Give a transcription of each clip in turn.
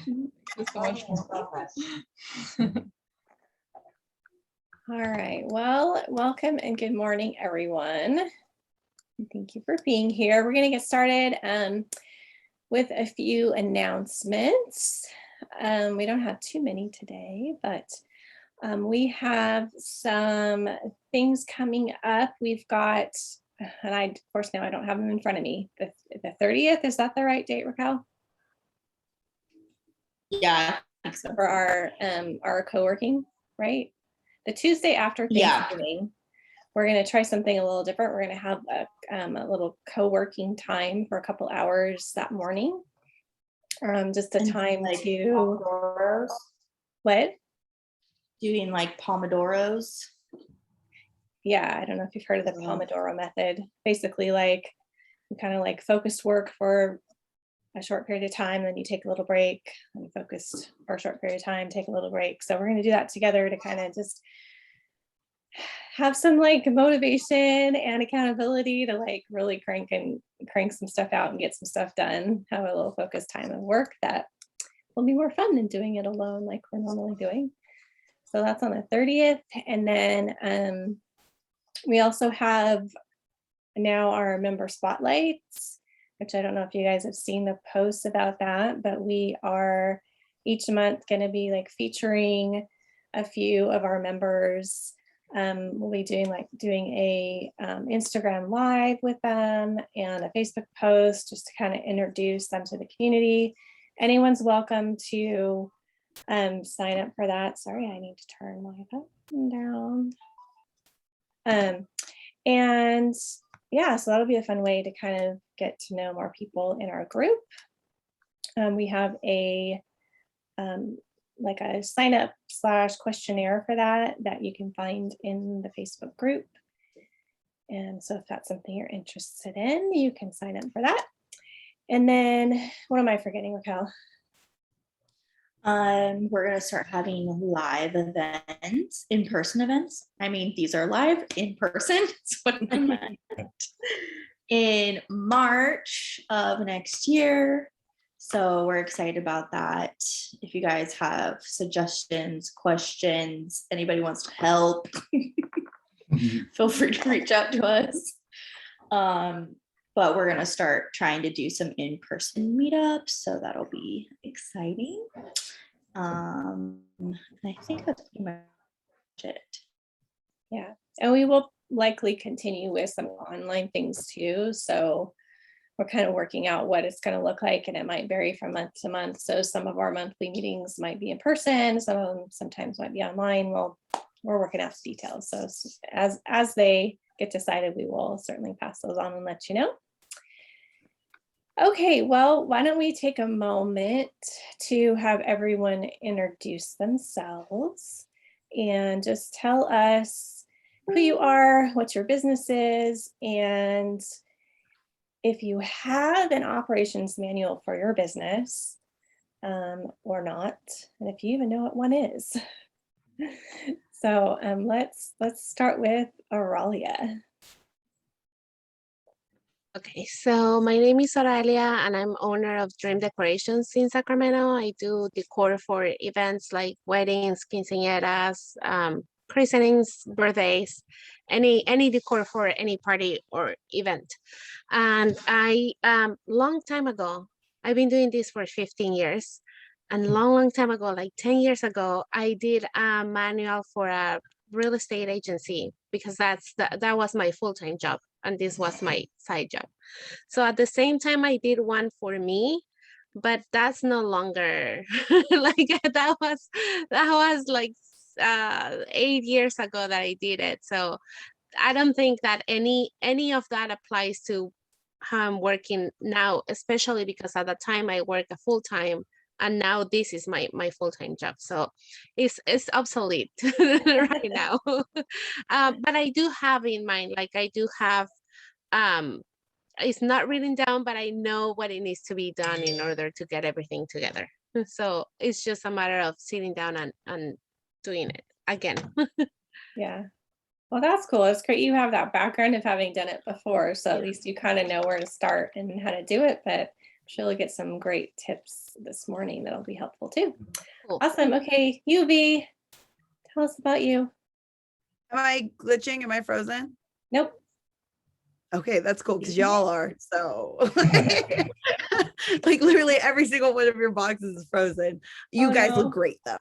So much All right, well, welcome and good morning, everyone. Thank you for being here. We're going to get started with a few announcements. We don't have too many today, but we have some things coming up. We've got, and of course, now I don't have them in front of me. The 30th, is that the right date, Raquel? Yeah, I think so. For our co-working, right? The Tuesday after Thanksgiving, we're going to try something a little different. We're going to have a little co-working time for a couple hours that morning. Just a time like to Pomodoros. What? Doing like Pomodoros. Yeah, I don't know if you've heard of the Pomodoro method. Basically, like kind of like focused work for a short period of time, then you take a little break, and focus for a short period of time, take a little break. So we're going to do that together to kind of just have some like motivation and accountability to like really crank some stuff out and get some stuff done. Have a little focused time of work that will be more fun than doing it alone like we're normally doing. So that's on the 30th. And then we also have now our member spotlights, which I don't know if you guys have seen the posts about that, but we are each month going to be like featuring a few of our members. We'll be doing a Instagram live with them and a Facebook post just to kind of introduce them to the community. Anyone's welcome to sign up for that. Sorry, I need to turn my button down. And yeah, so that'll be a fun way to kind of get to know more people in our group. We have a like a sign up / questionnaire for that you can find in the Facebook group. And so if that's something you're interested in, you can sign up for that. And then what am I forgetting, Raquel? We're going to start having live events, in-person events. I mean, these are live in person. That's what I meant. In March of next year. So we're excited about that. If you guys have suggestions, questions, anybody wants to help, feel free to reach out to us. But we're going to start trying to do some in-person meetups. So that'll be exciting. I think that's pretty much it. Yeah, and we will likely continue with some online things too. So we're kind of working out what it's going to look like, and it might vary from month to month. So some of our monthly meetings might be in person, some of them sometimes might be online. Well, we're working out the details. So as they get decided, we will certainly pass those on and let you know. Okay, well, why don't we take a moment to have everyone introduce themselves and just tell us who you are, what your business is, and if you have an operations manual for your business or not, and if you even know what one is. So let's start with Auralia. Okay, so my name is Auralia and I'm owner of Dream Decorations in Sacramento. I do decor for events like weddings, quinceañeras, christenings, birthdays, any decor for any party or event. And I, long time ago, I've been doing this for 15 years. And long time ago, like 10 years ago, I did a manual for a real estate agency because that was my full-time job. And this was my side job. So at the same time, I did one for me, but that's no longer like that was like 8 years ago that I did it. So I don't think that any of that applies to how I'm working now, especially because at the time I work a full-time. And now this is my full-time job. So it's obsolete right now. But I do have in mind, like I do have, it's not written down, but I know what it needs to be done in order to get everything together. So it's just a matter of sitting down and doing it again. Yeah. Well, that's cool. It's great you have that background of having done it before. So at least you kind of know where to start and how to do it. But she'll get some great tips this morning that'll be helpful too. Cool. Awesome. Okay, UV, tell us about you. Am I glitching? Am I frozen? Nope. Okay, that's cool because y'all are. So like literally every single one of your boxes is frozen. You guys look great though.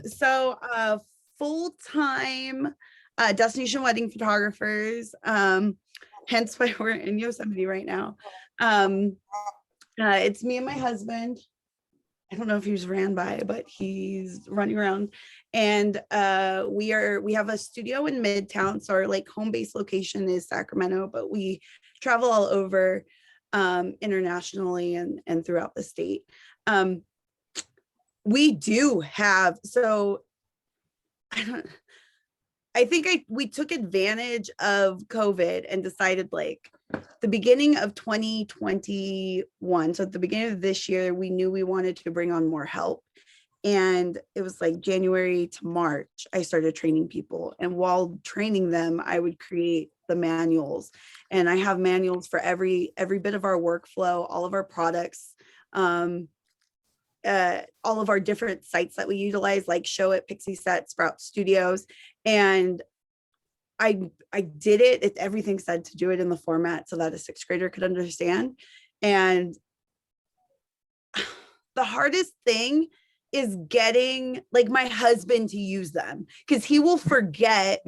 So full-time destination wedding photographers, hence why we're in Yosemite right now. It's me and my husband. I don't know if he's ran by, but he's running around. And we have a studio in Midtown. So our like home base location is Sacramento, but we travel all over internationally and throughout the state. We do have, so I think we took advantage of COVID and decided like the beginning of 2021. So at the beginning of this year, we knew we wanted to bring on more help. And it was like January to March, I started training people. And while training them, I would create the manuals. And I have manuals for every bit of our workflow, all of our products, all of our different sites that we utilize, like Show It, Pixie Set, Sprout Studios. And I did it, everything said to do it in the format so that a sixth grader could understand. And the hardest thing is getting like my husband to use them, because he will forget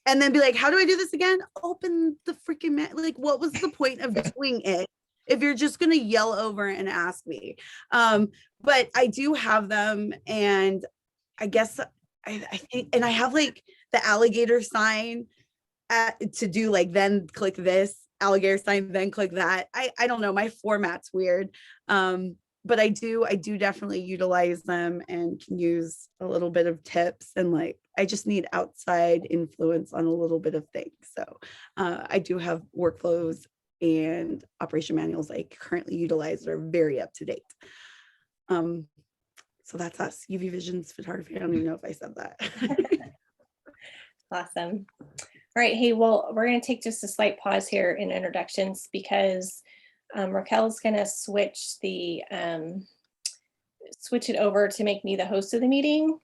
and then be like, how do I do this again? Open the freaking like, what was the point of doing it if you're just going to yell over and ask me? But I do have them, and I guess I think, and I have like the alligator sign to do like, then click this alligator sign, then click that. I don't know, my format's weird. But I do definitely utilize them and can use a little bit of tips, and like, I just need outside influence on a little bit of things. So I do have workflows and operation manuals I currently utilize that are very up to date. So that's us, UV Visions Photography. I don't even know if I said that. Awesome. All right. Hey, well, we're going to take just a slight pause here in introductions because Raquel's going to switch it over to make me the host of the meeting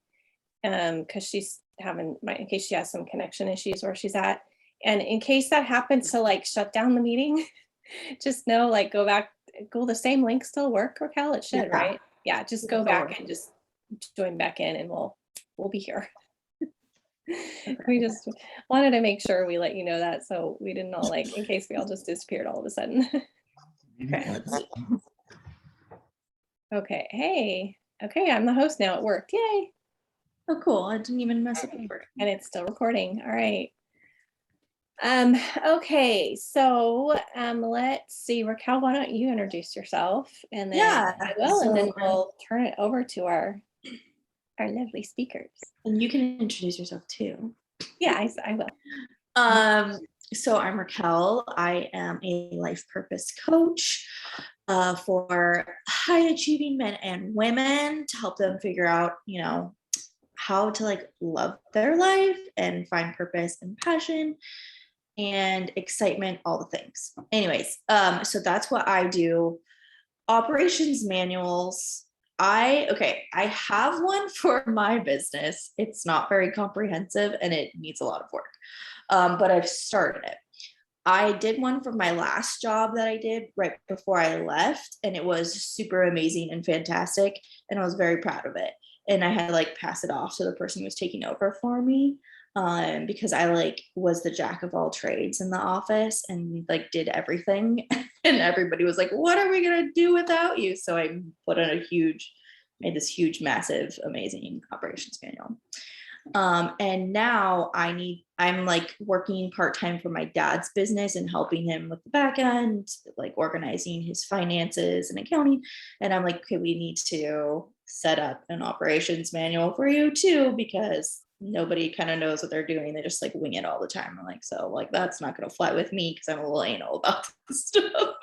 because she's in case she has some connection issues where she's at. And in case that happens to like shut down the meeting, just know, like, go back, the same link still work, Raquel? It should, right? Yeah, just go back and just join back in and we'll be here. We just wanted to make sure we let you know that, so we didn't all like, in case we all just disappeared all of a sudden. Okay. Okay, hey, okay, I'm the host now, it worked, yay. Oh, cool. I didn't even mess up. And it's still recording, all right. Okay, so let's see, Raquel, why don't you introduce yourself, and then I will, and then we'll turn it over to our lovely speakers. And you can introduce yourself too. Yeah, I will. So I'm Raquel. I am a life purpose coach for high achieving men and women to help them figure out, how to like love their life and find purpose and passion and excitement, all the things. Anyways, so that's what I do. Operations manuals. I have one for my business. It's not very comprehensive and it needs a lot of work, but I've started it. I did one for my last job that I did right before I left, and it was super amazing and fantastic, and I was very proud of it. And I had like pass it off to the person who was taking over for me, because I like was the jack of all trades in the office and like did everything. And everybody was like, what are we gonna do without you? So I made this huge, massive, amazing operations manual. And now I'm like working part-time for my dad's business and helping him with the back end, like organizing his finances and accounting. And I'm like, okay, we need to set up an operations manual for you too, because nobody kind of knows what they're doing. They just like wing it all the time. I'm like, so like, that's not going to fly with me because I'm a little anal about this stuff.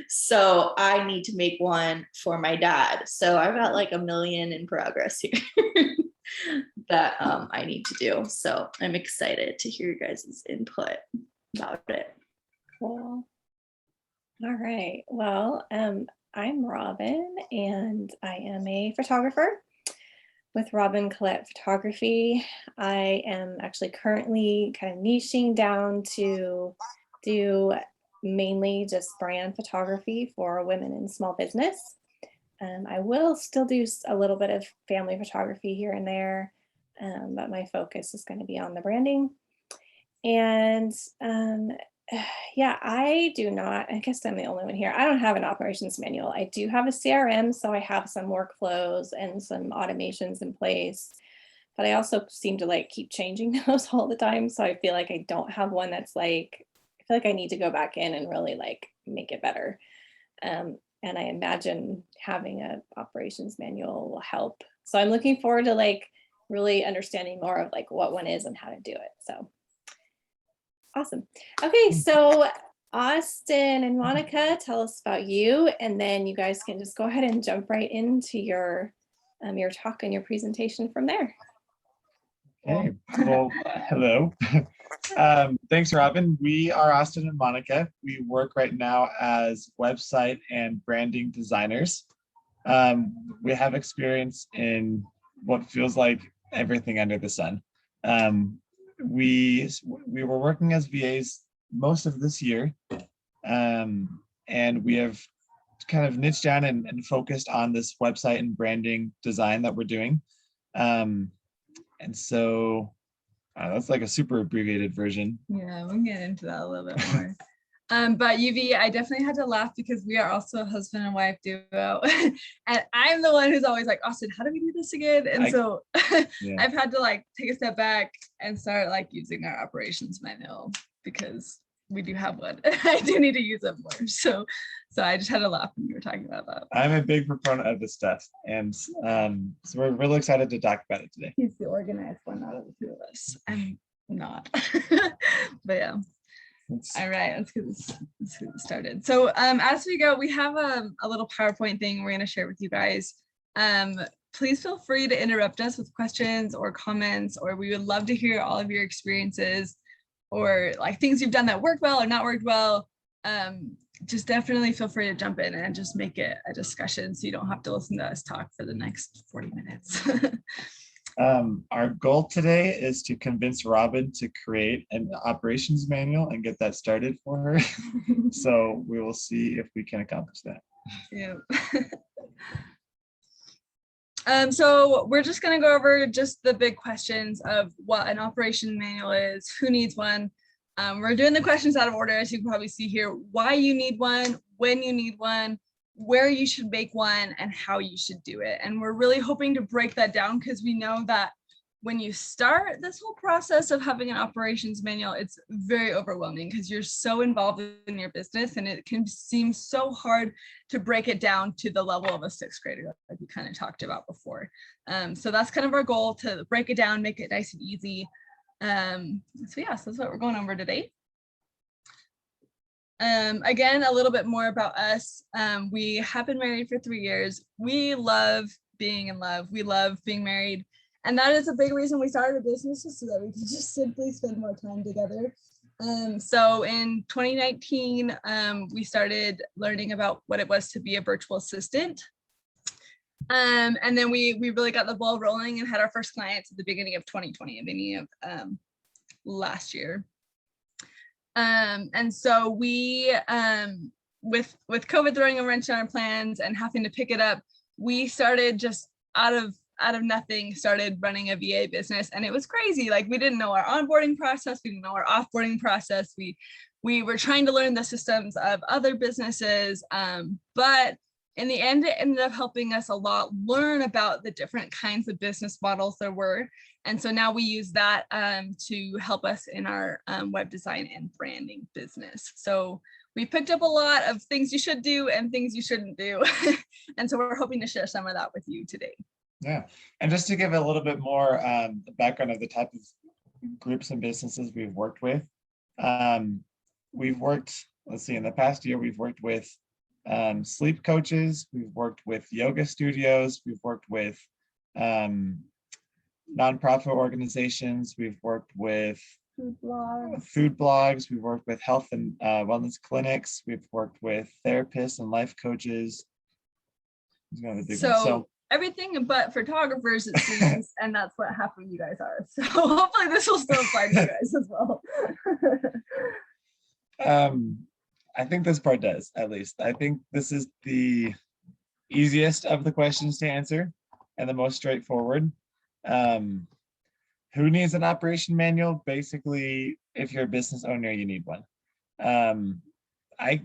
So I need to make one for my dad. So I've got like 1 million in progress here that I need to do. So I'm excited to hear you guys' input about it. Cool. All right. Well, I'm Robin, and I am a photographer with 𝒘𝒉𝒂𝒕'𝒔 Photography. I am actually currently kind of niching down to do mainly just brand photography for women in small business. I will still do a little bit of family photography here and there, but my focus is going to be on the branding. And yeah, I do not, I guess I'm the only one here. I don't have an operations manual. I do have a CRM, so I have some workflows and some automations in place, but I also seem to like keep changing those all the time. So I feel like I don't have one that's like, I feel like I need to go back in and really like make it better. And I imagine having an operations manual will help. So I'm looking forward to like really understanding more of like what one is and how to do it. So awesome. Okay, so Austin and Monica, tell us about you, and then you guys can just go ahead and jump right into your talk and your presentation from there. Okay, well, hello. Thanks, Robin. We are Austin and Monica. We work right now as website and branding designers. We have experience in what feels like everything under the sun. We were working as VAs most of this year, and we have kind of niched down and focused on this website and branding design that we're doing. And so that's like a super abbreviated version. Yeah, we'll get into that a little bit more. But UV, I definitely had to laugh because we are also a husband and wife duo. And I'm the one who's always like, Austin, how do we do this again? And so yeah. I've had to like take a step back and start like using our operations manual because we do have one. I do need to use it more. So I just had to laugh when you were talking about that. I'm a big proponent of this stuff. And so we're really excited to talk about it today. He's the organized one out of the two of us. I'm not. But yeah. All right, let's get this started. So as we go, we have a little PowerPoint thing we're going to share with you guys. Please feel free to interrupt us with questions or comments, or we would love to hear all of your experiences or like things you've done that worked well or not worked well. Just definitely feel free to jump in and just make it a discussion so you don't have to listen to us talk for the next 40 minutes. Our goal today is to convince Robin to create an operations manual and get that started for her. So we will see if we can accomplish that. Yeah. So we're just going to go over just the big questions of what an operations manual is, who needs one. We're doing the questions out of order, as you can probably see here, why you need one, when you need one, where you should make one, and how you should do it. And we're really hoping to break that down because we know that when you start this whole process of having an operations manual, it's very overwhelming because you're so involved in your business and it can seem so hard to break it down to the level of a sixth grader, like we kind of talked about before. So that's kind of our goal, to break it down, make it nice and easy. So yeah, so that's what we're going over today. Again, a little bit more about us. We have been married for 3 years. We love being in love. We love being married. And that is a big reason we started a business, so that we can just simply spend more time together. So in 2019, we started learning about what it was to be a virtual assistant. And then we really got the ball rolling and had our first clients at the beginning of 2020, beginning of last year. And so we, with COVID throwing a wrench on our plans and having to pick it up, we started just out of nothing, started running a VA business, and it was crazy. Like, we didn't know our onboarding process, we didn't know our offboarding process. We were trying to learn the systems of other businesses, but in the end, it ended up helping us a lot learn about the different kinds of business models there were. And so now we use that to help us in our web design and branding business. So we picked up a lot of things you should do and things you shouldn't do. And so we're hoping to share some of that with you today. Yeah, and just to give a little bit more background of the type of groups and businesses we've worked with. We've worked, let's see, in the past year, we've worked with sleep coaches, we've worked with yoga studios, we've worked with nonprofit organizations, we've worked with Food blogs. food blogs. We've worked with health and wellness clinics. We've worked with therapists and life coaches. It's kind of a big one. So everything but photographers, it seems, and that's what half of you guys are. So hopefully this will still apply to you guys as well. I think this part does, at least. I think this is the easiest of the questions to answer and the most straightforward. Who needs an operation manual? Basically, if you're a business owner, you need one. I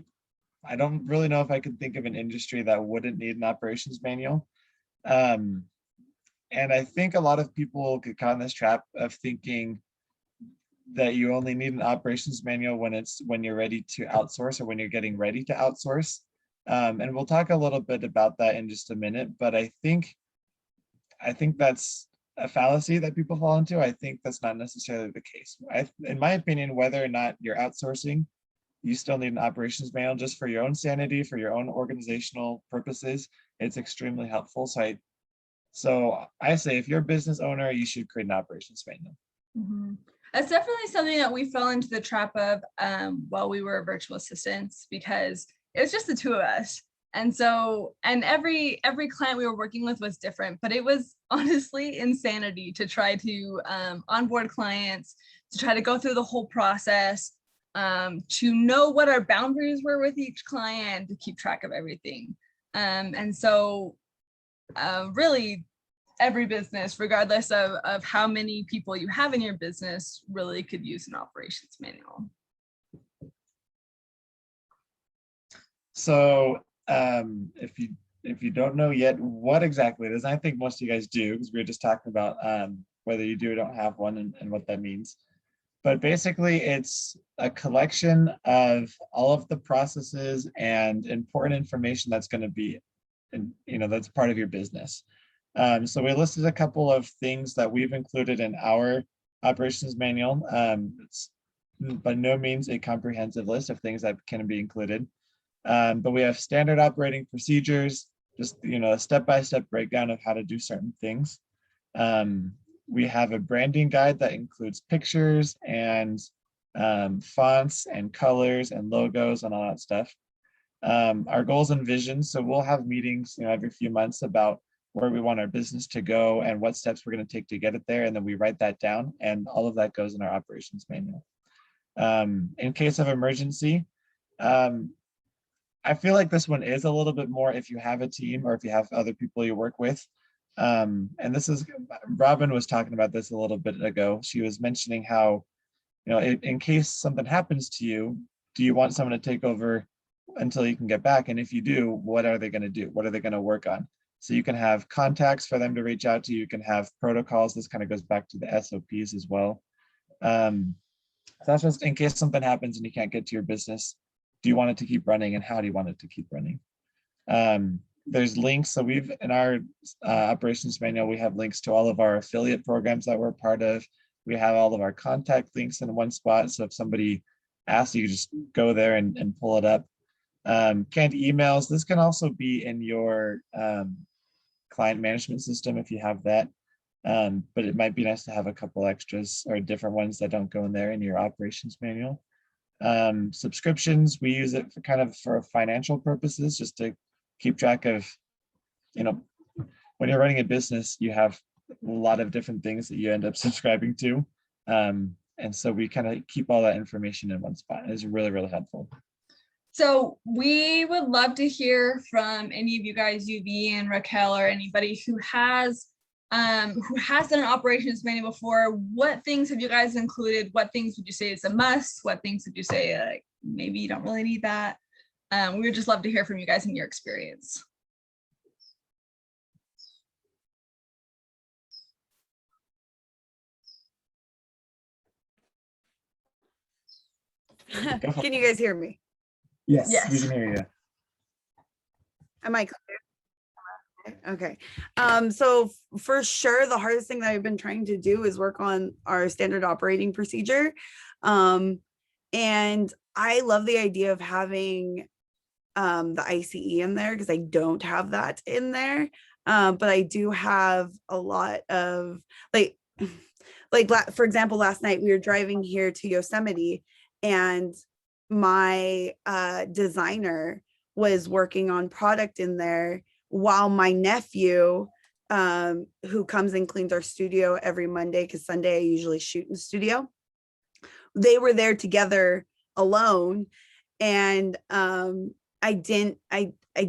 don't really know if I could think of an industry that wouldn't need an operations manual. And I think a lot of people get caught in this trap of thinking that you only need an operations manual when you're ready to outsource or when you're getting ready to outsource. And we'll talk a little bit about that in just a minute, but I think that's a fallacy that people fall into. I think that's not necessarily the case. In my opinion, whether or not you're outsourcing, you still need an operations manual just for your own sanity, for your own organizational purposes. It's extremely helpful. So I say if you're a business owner, you should create an operations manual. Mm-hmm. That's definitely something that we fell into the trap of while we were virtual assistants, because it was just the two of us. And so, and every client we were working with was different, but it was honestly insanity to try to onboard clients, to try to go through the whole process, to know what our boundaries were with each client, to keep track of everything. And so really every business, regardless of how many people you have in your business, really could use an operations manual. So if you don't know yet what exactly it is, I think most of you guys do, because we were just talking about whether you do or don't have one and what that means. But basically, it's a collection of all of the processes and important information that's going to be, that's part of your business. So we listed a couple of things that we've included in our operations manual. It's by no means a comprehensive list of things that can be included. But we have standard operating procedures, just a step-by-step breakdown of how to do certain things. We have a branding guide that includes pictures and fonts and colors and logos and all that stuff. Our goals and visions. So we'll have meetings, every few months about where we want our business to go and what steps we're going to take to get it there. And then we write that down, and all of that goes in our operations manual. In case of emergency, I feel like this one is a little bit more if you have a team or if you have other people you work with. And this is, Robin was talking about this a little bit ago. She was mentioning how, in case something happens to you, do you want someone to take over until you can get back? And if you do, what are they going to do? What are they going to work on? So you can have contacts for them to reach out to. You can have protocols. This kind of goes back to the SOPs as well. So that's just in case something happens and you can't get to your business. Do you want it to keep running, and how do you want it to keep running? There's links. So in our operations manual, we have links to all of our affiliate programs that we're part of. We have all of our contact links in one spot. So if somebody asks, you just go there and pull it up. Canned emails. This can also be in your client management system if you have that. But it might be nice to have a couple extras or different ones that don't go in there in your operations manual. Subscriptions, we use it for financial purposes, just to keep track of, when you're running a business, you have a lot of different things that you end up subscribing to. And so we kind of keep all that information in one spot. It's really, really helpful. So we would love to hear from any of you guys, UV and Raquel, or anybody who has done an operations manual before. What things have you guys included? What things would you say is a must? What things would you say maybe you don't really need that? We would just love to hear from you guys and your experience. Can you guys hear me? Yes, Yes. we can hear you. Am I clear? Okay. So for sure, the hardest thing that I've been trying to do is work on our standard operating procedure. And I love the idea of having the ICE in there, because I don't have that in there. But I do have a lot of like for example, last night we were driving here to Yosemite, and my designer was working on product in there while my nephew, who comes and cleans our studio every Monday, because Sunday I usually shoot in the studio, they were there together alone. And I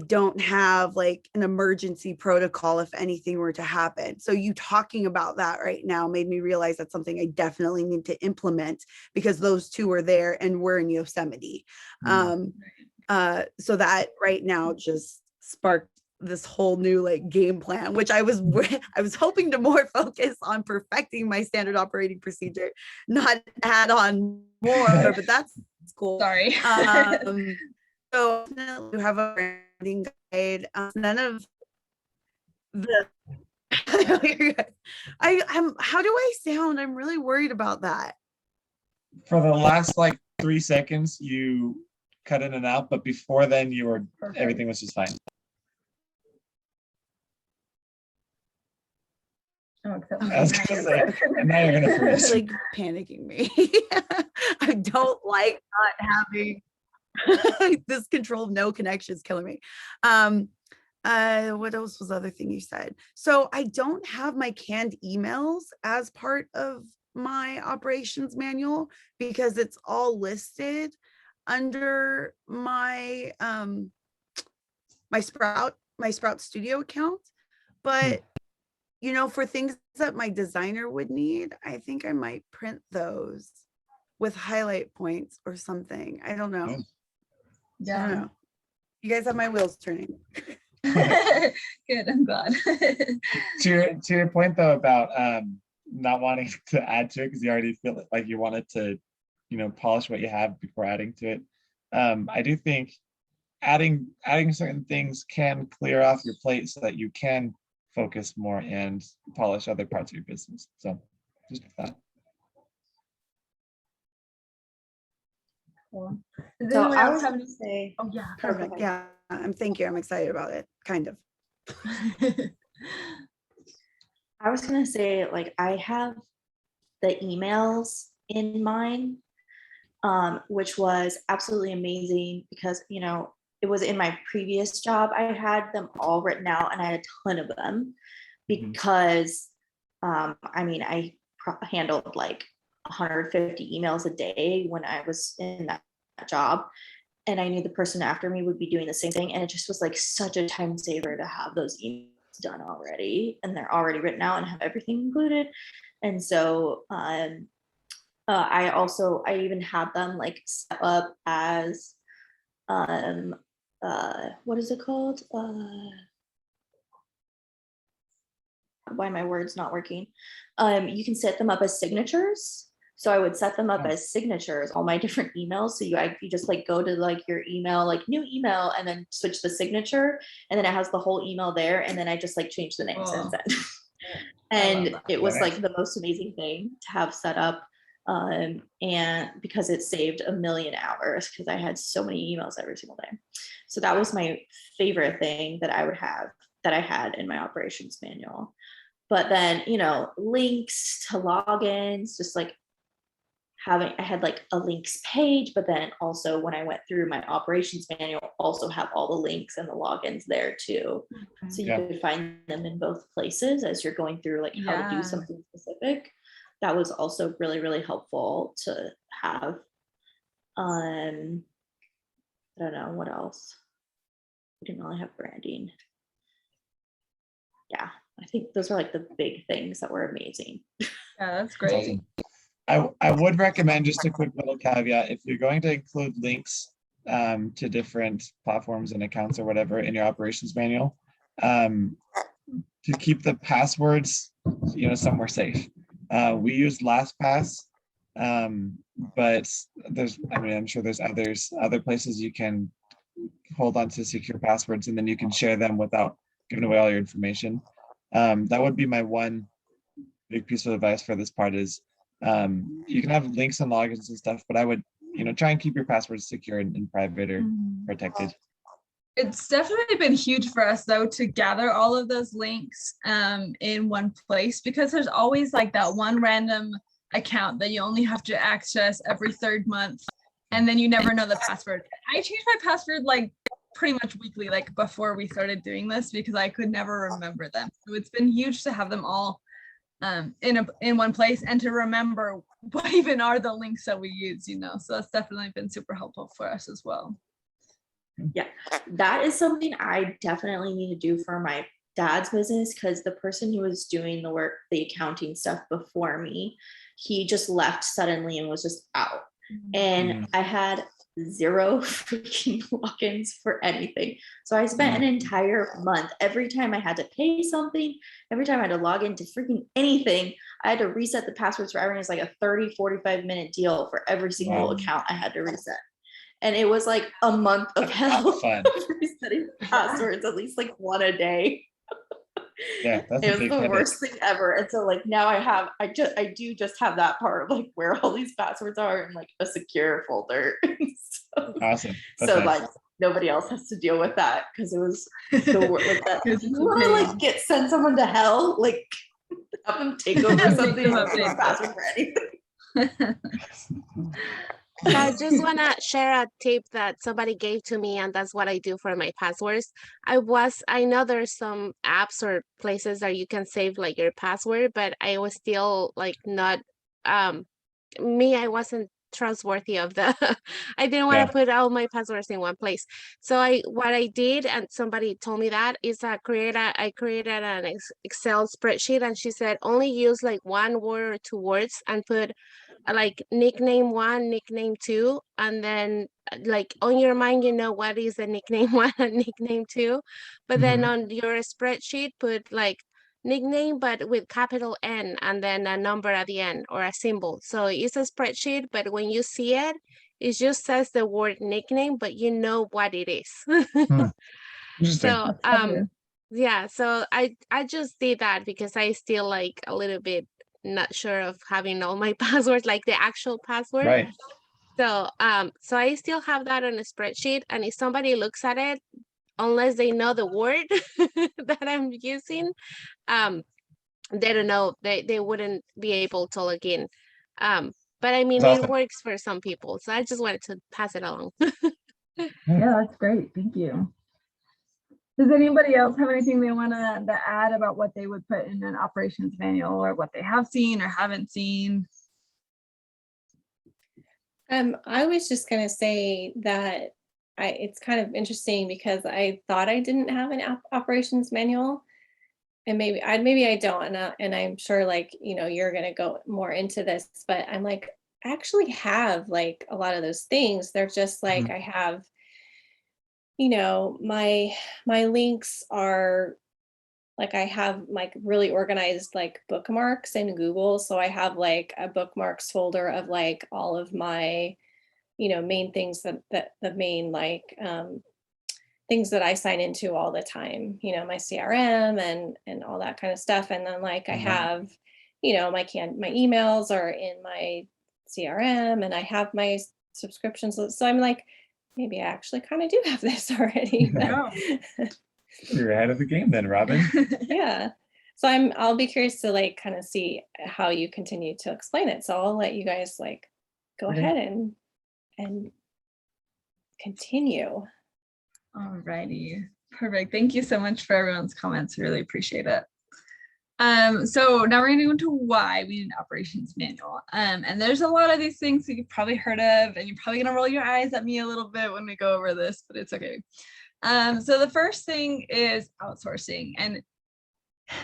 don't have like an emergency protocol if anything were to happen. So you talking about that right now made me realize that's something I definitely need to implement, because those two are there and we're in Yosemite. So that right now just sparked this whole new like game plan, which I was hoping to more focus on perfecting my standard operating procedure, not add on more, but that's cool. Sorry. So definitely have a branding guide. None of the I'm how do I sound? I'm really worried about that. For the last like 3 seconds, you cut in and out, but before then you were, everything was just fine. Oh, I was gonna say, and now you're gonna It's freeze. like panicking me. I don't like not having this control of no connection is killing me. What else was the other thing you said? So I don't have my canned emails as part of my operations manual, because it's all listed under my my Sprout Studio account. But you know, for things that my designer would need, I think I might print those with highlight points or something. I don't know. I don't know. You guys have my wheels turning. Good, I'm glad. To your point though about not wanting to add to it because you already feel like you wanted to, you know, polish what you have before adding to it. I do think adding certain things can clear off your plate so that you can focus more and polish other parts of your business. So just that. Cool. Does So anyone I else was have going any? to say, Oh yeah. Perfect. Yeah. Thank you. I'm excited about it. Kind of. I was going to say, like, I have the emails in mind, which was absolutely amazing because, you know, it was in my previous job. I had them all written out and I had a ton of them because, I mean, I handled like 150 emails a day when I was in that job. And I knew the person after me would be doing the same thing. And it just was like such a time saver to have those emails done already. And they're already written out and have everything included. And so I even had them like set up as, what is it called? Why my words not working? You can set them up as signatures. So I would set them up as signatures, all my different emails. So you just like go to like your email, like new email, and then switch the signature, and then it has the whole email there. And then I just like change the names and send. And it was like the most amazing thing to have set up. And because it saved a million hours because I had so many emails every single day. So that was my favorite thing that I had in my operations manual. But then, you know, links to logins, just like I had like a links page, but then also when I went through my operations manual, also have all the links and the logins there too. So you could find them in both places as you're going through like how to do something specific. That was also really, really helpful to have. I don't know what else. We didn't really have branding. Yeah, I think those are like the big things that were amazing. Yeah, that's That's great. awesome. I would recommend, just a quick little caveat, if you're going to include links to different platforms and accounts or whatever in your operations manual, to keep the passwords, you know, somewhere safe. We use LastPass, but I'm sure there's other places you can hold on to secure passwords, and then you can share them without giving away all your information. That would be my one big piece of advice for this part is, you can have links and logins and stuff, but I would, you know, try and keep your passwords secure and private or protected. It's definitely been huge for us though to gather all of those links in one place, because there's always like that one random account that you only have to access every third month, and then you never know the password. I changed my password like pretty much weekly, like before we started doing this, because I could never remember them. So it's been huge to have them all in one place and to remember what even are the links that we use, you know. So that's definitely been super helpful for us as well. Yeah, that is something I definitely need to do for my dad's business, because the person who was doing the work, the accounting stuff before me, he just left suddenly and was just out. And I had 0 freaking logins for anything. So I spent an entire month, every time I had to pay something, every time I had to log into freaking anything, I had to reset the passwords for everything. It's like a 30-45 minute deal for every single account I had to reset. And it was like a month of hell of resetting passwords, at least like one a day. Yeah, that's It was the worst thing ever. And so like now I do just have that part of like where all these passwords are in like a secure folder. Awesome. So like nobody else has to deal with that, because it was the like that. You want to like send someone to hell, like have them take over something, password for anything. So I just want to share a tip that somebody gave to me, and that's what I do for my passwords. I know there's some apps or places that you can save like your password, but I was still like not, I wasn't trustworthy of the, I didn't want to put all my passwords in one place. So what I did, and somebody told me that, is I created an Excel spreadsheet, and she said, only use like 1 word or 2 words and put like nickname 1, nickname 2, and then like on your mind, you know what is the nickname 1 and nickname 2, but then on your spreadsheet put like nickname but with capital N and then a number at the end or a symbol. So it's a spreadsheet, but when you see it, it just says the word nickname, but you know what it is. So yeah, so I just did that because I still like a little bit not sure of having all my passwords, like the actual password. Right. So so I still have that on a spreadsheet, and if somebody looks at it, unless they know the word that I'm using, they don't know, they wouldn't be able to log in. But I mean, it works for some people, so I just wanted to pass it along. Yeah, that's great. Thank you. Does anybody else have anything they want to add about what they would put in an operations manual, or what they have seen or haven't seen? I was just going to say that it's kind of interesting because I thought I didn't have an operations manual, and maybe I don't, and I'm sure like, you know, you're going to go more into this, but I'm like, I actually have like a lot of those things. They're just like, I have, you know, my links are like, I have like really organized like bookmarks in Google. So I have like a bookmarks folder of like all of my, you know, main things that the main like things that I sign into all the time, you know, my CRM and all that kind of stuff. And then like I have, you know, my emails are in my CRM, and I have my subscriptions. So I'm like, maybe I actually kind of do have this already. You're ahead of the game then, Robin. Yeah. So I'll be curious to like kind of see how you continue to explain it. So I'll let you guys like go ahead and continue. All righty. Perfect. Thank you so much for everyone's comments. Really appreciate it. So now we're going to go into why we need an operations manual. And there's a lot of these things that you've probably heard of, and you're probably going to roll your eyes at me a little bit when we go over this, but it's okay. So the first thing is outsourcing. And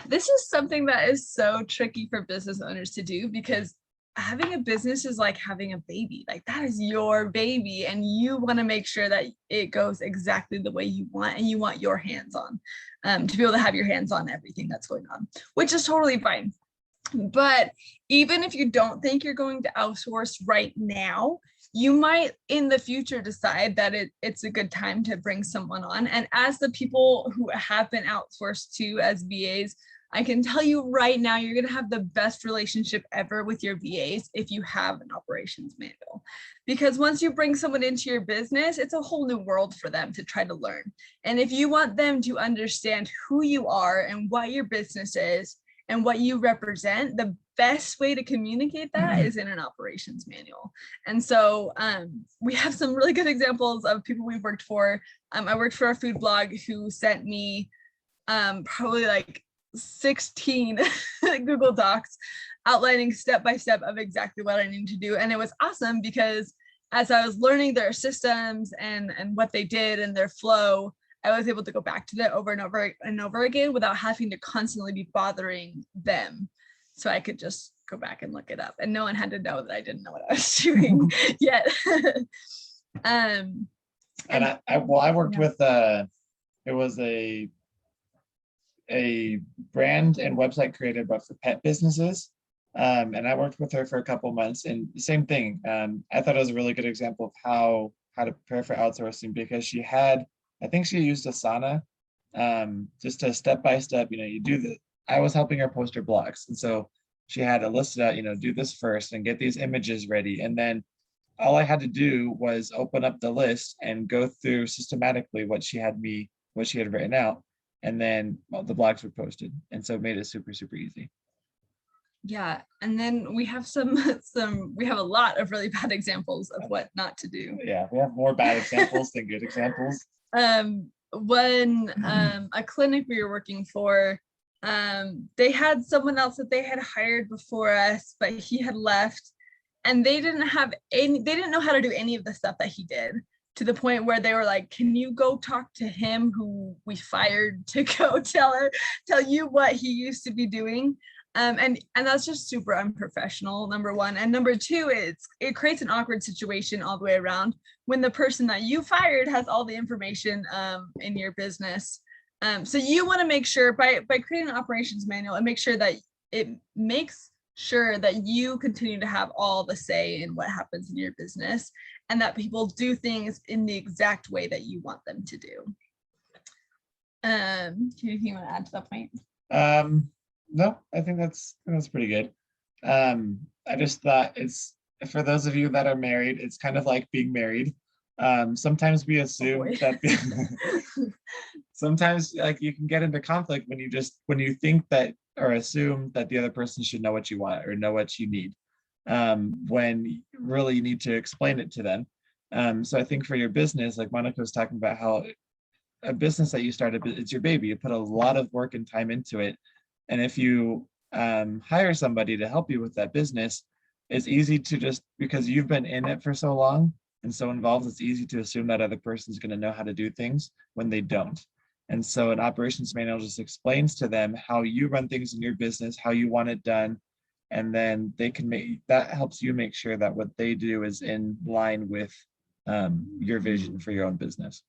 this is something that is so tricky for business owners to do, because having a business is like having a baby. Like, that is your baby, and you want to make sure that it goes exactly the way you want, and you want your hands on, to be able to have your hands on everything that's going on, which is totally fine. But even if you don't think you're going to outsource right now, you might in the future decide that it's a good time to bring someone on. And as the people who have been outsourced to as VAs, I can tell you right now, you're going to have the best relationship ever with your VAs if you have an operations manual. Because once you bring someone into your business, it's a whole new world for them to try to learn. And if you want them to understand who you are and what your business is and what you represent, the best way to communicate that is in an operations manual. And so we have some really good examples of people we've worked for. I worked for a food blog who sent me probably like 16 Google Docs outlining step-by-step of exactly what I needed to do. And it was awesome because as I was learning their systems and what they did and their flow, I was able to go back to that over and over and over again without having to constantly be bothering them. So I could just go back and look it up, and no one had to know that I didn't know what I was doing yet. And I worked with it was a brand and website created but for pet businesses, and I worked with her for a couple months, and the same thing. I thought it was a really good example of how to prepare for outsourcing, because she had, I think she used Asana, just a step-by-step, you do I was helping her post her blogs, and so she had to list it out, do this first and get these images ready, and then all I had to do was open up the list and go through systematically what she had written out, and then the blogs were posted, and so it made it super, super easy. Yeah, and then we have we have a lot of really bad examples of what not to do. Yeah, we have more bad examples than good examples. When a clinic we were working for, they had someone else that they had hired before us, but he had left, and they didn't know how to do any of the stuff that he did, to the point where they were like, can you go talk to him who we fired to go tell you what he used to be doing? And that's just super unprofessional, number one. And number two, it creates an awkward situation all the way around when the person that you fired has all the information in your business. So you want to make sure by creating an operations manual and make sure that it makes sure that you continue to have all the say in what happens in your business, and that people do things in the exact way that you want them to do. Anything you want to add to that point? No, I think that's pretty good. I just thought it's, for those of you that are married, it's kind of like being married. Sometimes we assume that sometimes like you can get into conflict when you think that or assume that the other person should know what you want or know what you need, when really you need to explain it to them. So I think for your business, like Monica was talking about, how a business that you started, it's your baby. You put a lot of work and time into it. And if you hire somebody to help you with that business, it's easy to just, because you've been in it for so long and so involved, it's easy to assume that other person's going to know how to do things when they don't. And so an operations manual just explains to them how you run things in your business, how you want it done. And then that helps you make sure that what they do is in line with your vision for your own business.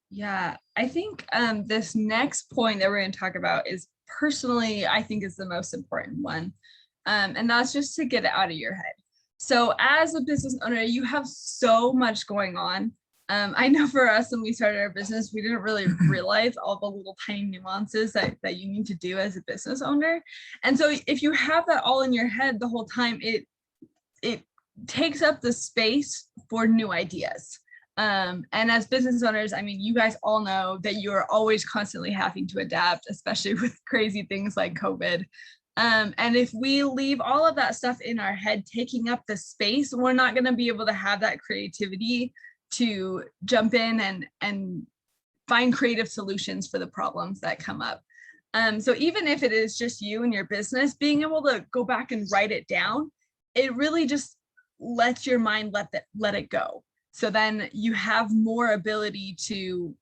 Yeah, I think this next point that we're going to talk about is personally, I think is the most important one. And that's just to get it out of your head. So as a business owner, you have so much going on. I know for us, when we started our business, we didn't really realize all the little tiny nuances that you need to do as a business owner. And so if you have that all in your head the whole time, it takes up the space for new ideas. And as business owners, I mean, you guys all know that you are always constantly having to adapt, especially with crazy things like COVID. And if we leave all of that stuff in our head taking up the space, we're not going to be able to have that creativity to jump in and find creative solutions for the problems that come up. So even if it is just you and your business, being able to go back and write it down, it really just lets your mind let it go. So then you have more ability to,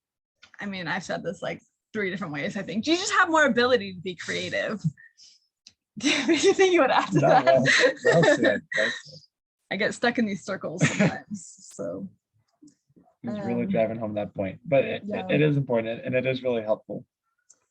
I mean, I've said this like 3 different ways, I think. You just have more ability to be creative. Do you think you would add to that? Well said. I get stuck in these circles sometimes, so. It's really driving home that point, but it is important and it is really helpful.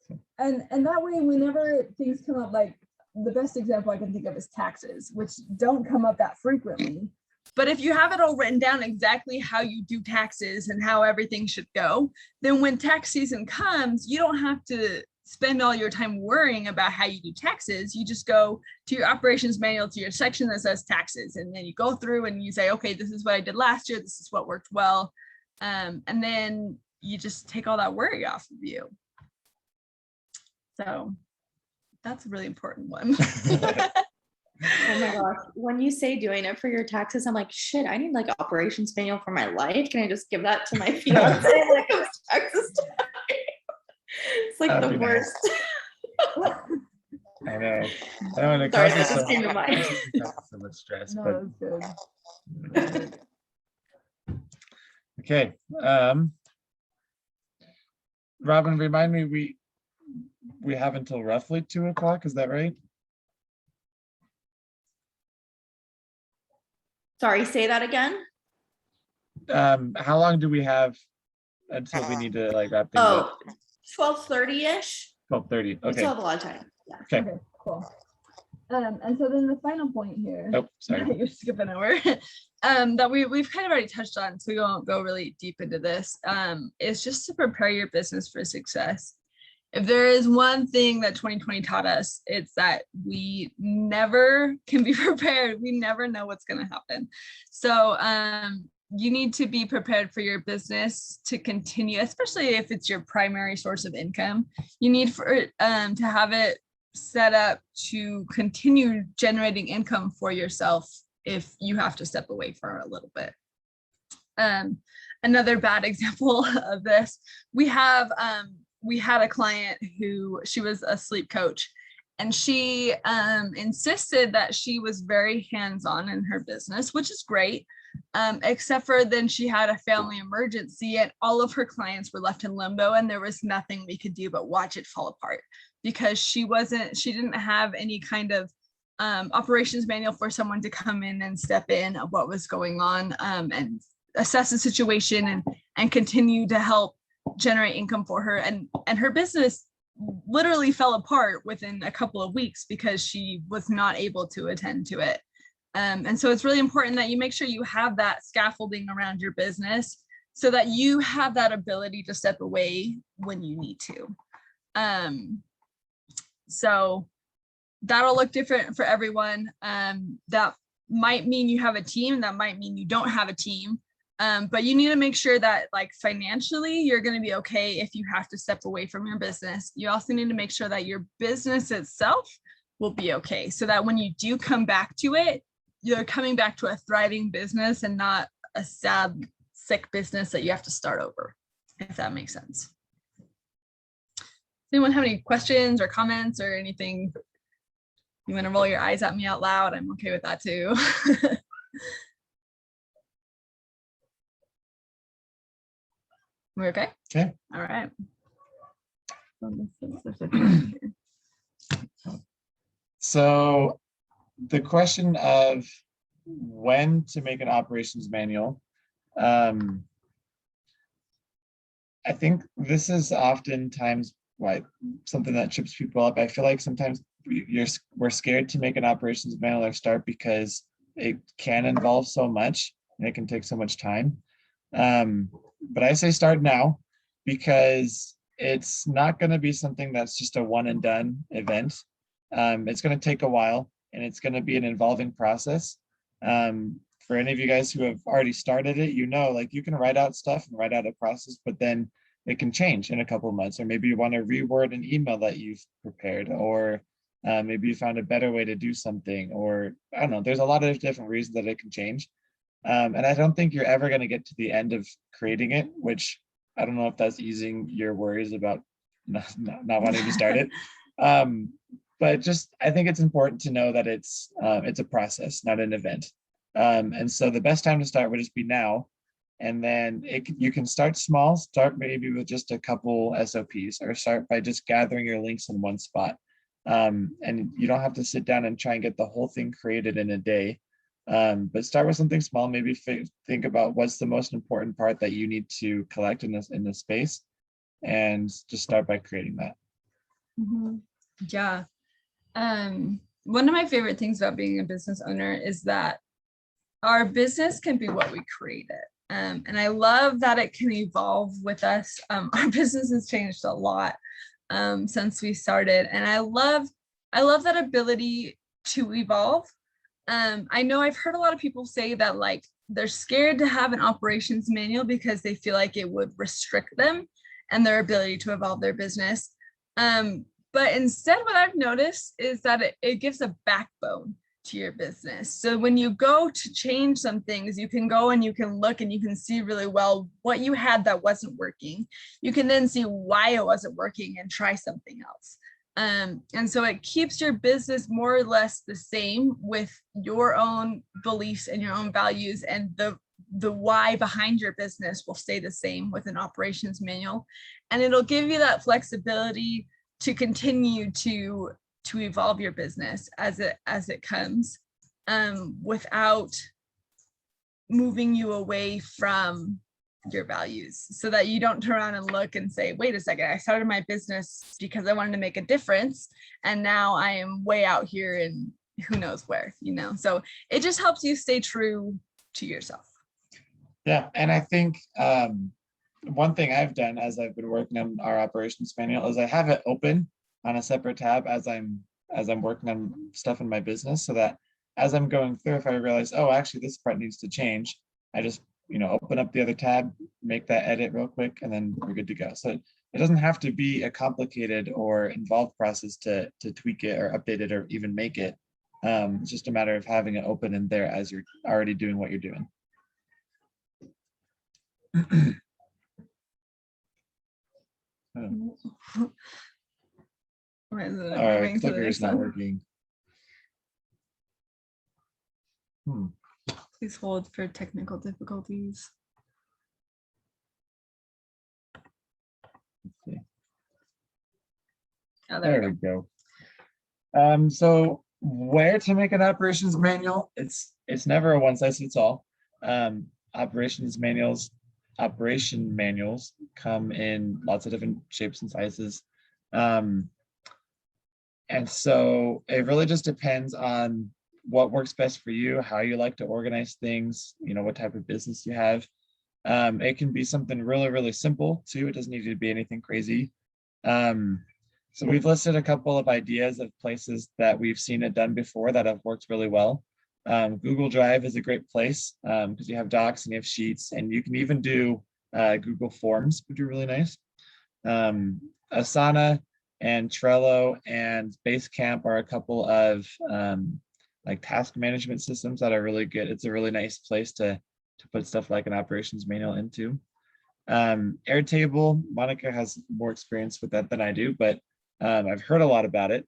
So. And that way, whenever things come up, like the best example I can think of is taxes, which don't come up that frequently. But if you have it all written down exactly how you do taxes and how everything should go, then when tax season comes, you don't have to spend all your time worrying about how you do taxes. You just go to your operations manual, to your section that says taxes, and then you go through and you say, okay, this is what I did last year. This is what worked well. And then you just take all that worry off of you. So that's a really important one. Oh my gosh. When you say doing it for your taxes, I'm like, shit, I need like operations manual for my life. Can I just give that to my fiance when it comes to taxes time? It's like That'd the be nice. worst. I know. And it Sorry, causes that so just came to mind. it causes so much stress. But That's good. okay. Robin, remind me, we have until roughly 2 o'clock, is that right? Sorry, say that again. How long do we have until we need to like wrap things up? 12:30-ish. 12:30. We Okay. still have a lot of time. Yeah. Okay. Okay, cool. And so then the final point here, Oh, sorry. you're skipping over, that we've kind of already touched on, so we won't go really deep into this, is just to prepare your business for success. If there is one thing that 2020 taught us, it's that we never can be prepared. We never know what's going to happen. So you need to be prepared for your business to continue, especially if it's your primary source of income. You need to have it set up to continue generating income for yourself if you have to step away for a little bit. Another bad example of this, we had a client who, she was a sleep coach, and she insisted that she was very hands-on in her business, which is great, except for then she had a family emergency and all of her clients were left in limbo, and there was nothing we could do but watch it fall apart because she didn't have any kind of operations manual for someone to come in and step in of what was going on, and assess the situation and continue to help generate income for her. And her business literally fell apart within a couple of weeks because she was not able to attend to it. And so it's really important that you make sure you have that scaffolding around your business so that you have that ability to step away when you need to. So that'll look different for everyone. That might mean you have a team, that might mean you don't have a team. But you need to make sure that like financially, you're going to be okay if you have to step away from your business. You also need to make sure that your business itself will be okay, so that when you do come back to it, you're coming back to a thriving business and not a sad, sick business that you have to start over, if that makes sense. Does anyone have any questions or comments or anything? You want to roll your eyes at me out loud? I'm okay with that too. We're okay? Okay. All right. So the question of when to make an operations manual, I think this is oftentimes something that trips people up. I feel like sometimes we're scared to make an operations manual or start because it can involve so much and it can take so much time. But I say start now, because it's not going to be something that's just a one and done event. It's going to take a while, and it's going to be an evolving process. For any of you guys who have already started it, like you can write out stuff and write out a process, but then it can change in a couple of months, or maybe you want to reword an email that you've prepared, or maybe you found a better way to do something, or I don't know, there's a lot of different reasons that it can change. And I don't think you're ever going to get to the end of creating it, which I don't know if that's easing your worries about not wanting to start it. But just, I think it's important to know that it's a process, not an event. And so the best time to start would just be now. And then you can start small, start maybe with just a couple SOPs, or start by just gathering your links in one spot. And you don't have to sit down and try and get the whole thing created in a day. But start with something small. Maybe think about what's the most important part that you need to collect in this space, and just start by creating that. Mm-hmm. Yeah. One of my favorite things about being a business owner is that our business can be what we create it. And I love that it can evolve with us. Our business has changed a lot since we started. And I love that ability to evolve. I know I've heard a lot of people say that like they're scared to have an operations manual because they feel like it would restrict them and their ability to evolve their business. But instead, what I've noticed is that it gives a backbone to your business. So when you go to change some things, you can go and you can look and you can see really well what you had that wasn't working. You can then see why it wasn't working and try something else. And so it keeps your business more or less the same with your own beliefs and your own values, and the why behind your business will stay the same with an operations manual. And it'll give you that flexibility to continue to evolve your business as it comes, without moving you away from your values, so that you don't turn around and look and say, wait a second, I started my business because I wanted to make a difference, and now I am way out here and who knows where, you know. So it just helps you stay true to yourself. Yeah, and I think one thing I've done as I've been working on our operations manual is I have it open on a separate tab as I'm working on stuff in my business, so that as I'm going through, if I realize, oh, actually this part needs to change, I just, you know, open up the other tab, make that edit real quick, and then we're good to go. So it doesn't have to be a complicated or involved process to tweak it or update it or even make it. It's just a matter of having it open in there as you're already doing what you're doing. Our clicker is not working. Please hold for technical difficulties. Let's see. Oh, There we go. So where to make an operations manual? It's never a one size fits all. Operation manuals come in lots of different shapes and sizes. And so it really just depends on what works best for you, how you like to organize things, you know, what type of business you have. It can be something really, really simple too. It doesn't need to be anything crazy. So we've listed a couple of ideas of places that we've seen it done before that have worked really well. Google Drive is a great place because you have docs and you have sheets, and you can even do Google Forms, which are really nice. Asana and Trello and Basecamp are a couple of like task management systems that are really good. It's a really nice place to put stuff like an operations manual into. Airtable, Monica has more experience with that than I do, but I've heard a lot about it.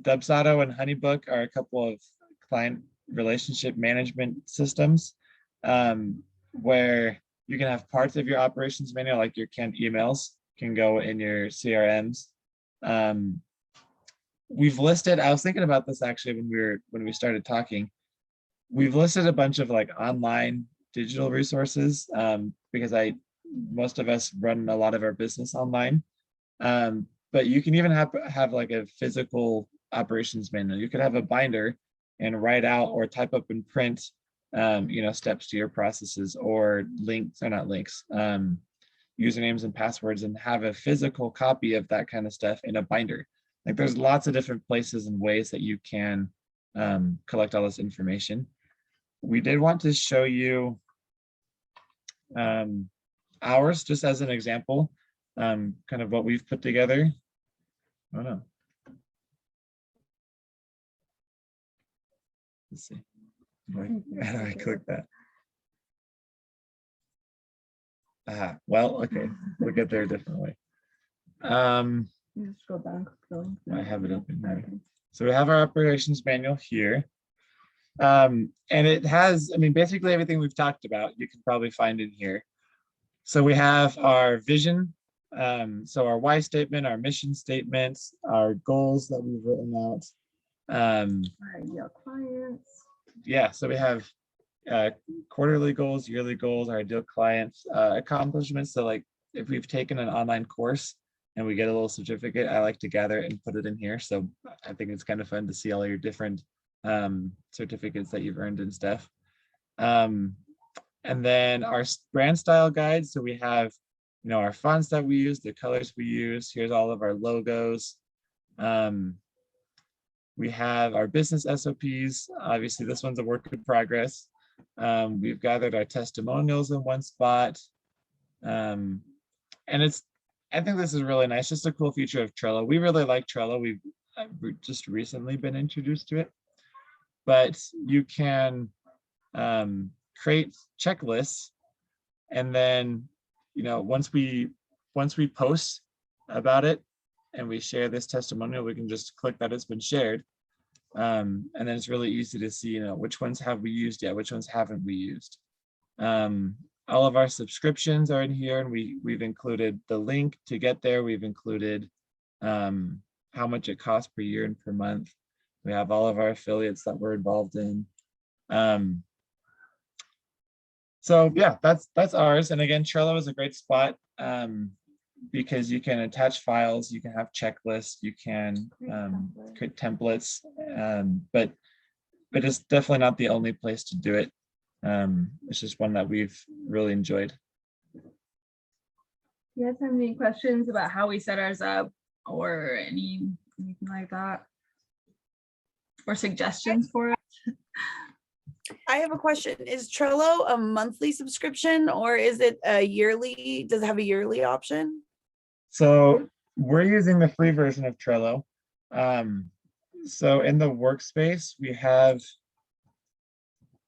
Dubsado and Honeybook are a couple of client relationship management systems where you can have parts of your operations manual, like your canned emails, can go in your CRMs. We've listed, I was thinking about this actually when we started talking, we've listed a bunch of like online digital resources because most of us run a lot of our business online. But you can even have like a physical operations manual. You could have a binder and write out or type up and print, you know, steps to your processes, or links, or not links, usernames and passwords, and have a physical copy of that kind of stuff in a binder. Like there's lots of different places and ways that you can collect all this information. We did want to show you ours just as an example, kind of what we've put together. Oh no. Let's see. How do I click that? Well, okay, we'll get there a different way. You just scroll down, click the link. I have it open there. So we have our operations manual here. And it has, I mean, basically everything we've talked about, you can probably find in here. So we have our vision, so our why statement, our mission statements, our goals that we've written out. Our ideal clients. Yeah, so we have quarterly goals, yearly goals, our ideal clients, accomplishments. So like if we've taken an online course and we get a little certificate, I like to gather it and put it in here. So I think it's kind of fun to see all your different certificates that you've earned and stuff. And then our brand style guide. So we have, you know, our fonts that we use, the colors we use. Here's all of our logos. We have our business SOPs. Obviously, this one's a work in progress. We've gathered our testimonials in one spot. And I think this is really nice, just a cool feature of Trello. We really like Trello. We've just recently been introduced to it. But you can create checklists, and then, you know, once we post about it and we share this testimonial, we can just click that it's been shared. And then it's really easy to see, you know, which ones have we used yet, which ones haven't we used. All of our subscriptions are in here, and we've included the link to get there. We've included how much it costs per year and per month. We have all of our affiliates that we're involved in. So yeah, that's ours. And again, Trello is a great spot because you can attach files, you can have checklists, you can create templates, but it's definitely not the only place to do it. It's just one that we've really enjoyed. You guys have any questions about how we set ours up or anything like that? Or suggestions for it? I have a question. Is Trello a monthly subscription, or is it a yearly? Does it have a yearly option? So we're using the free version of Trello. So in the workspace, we have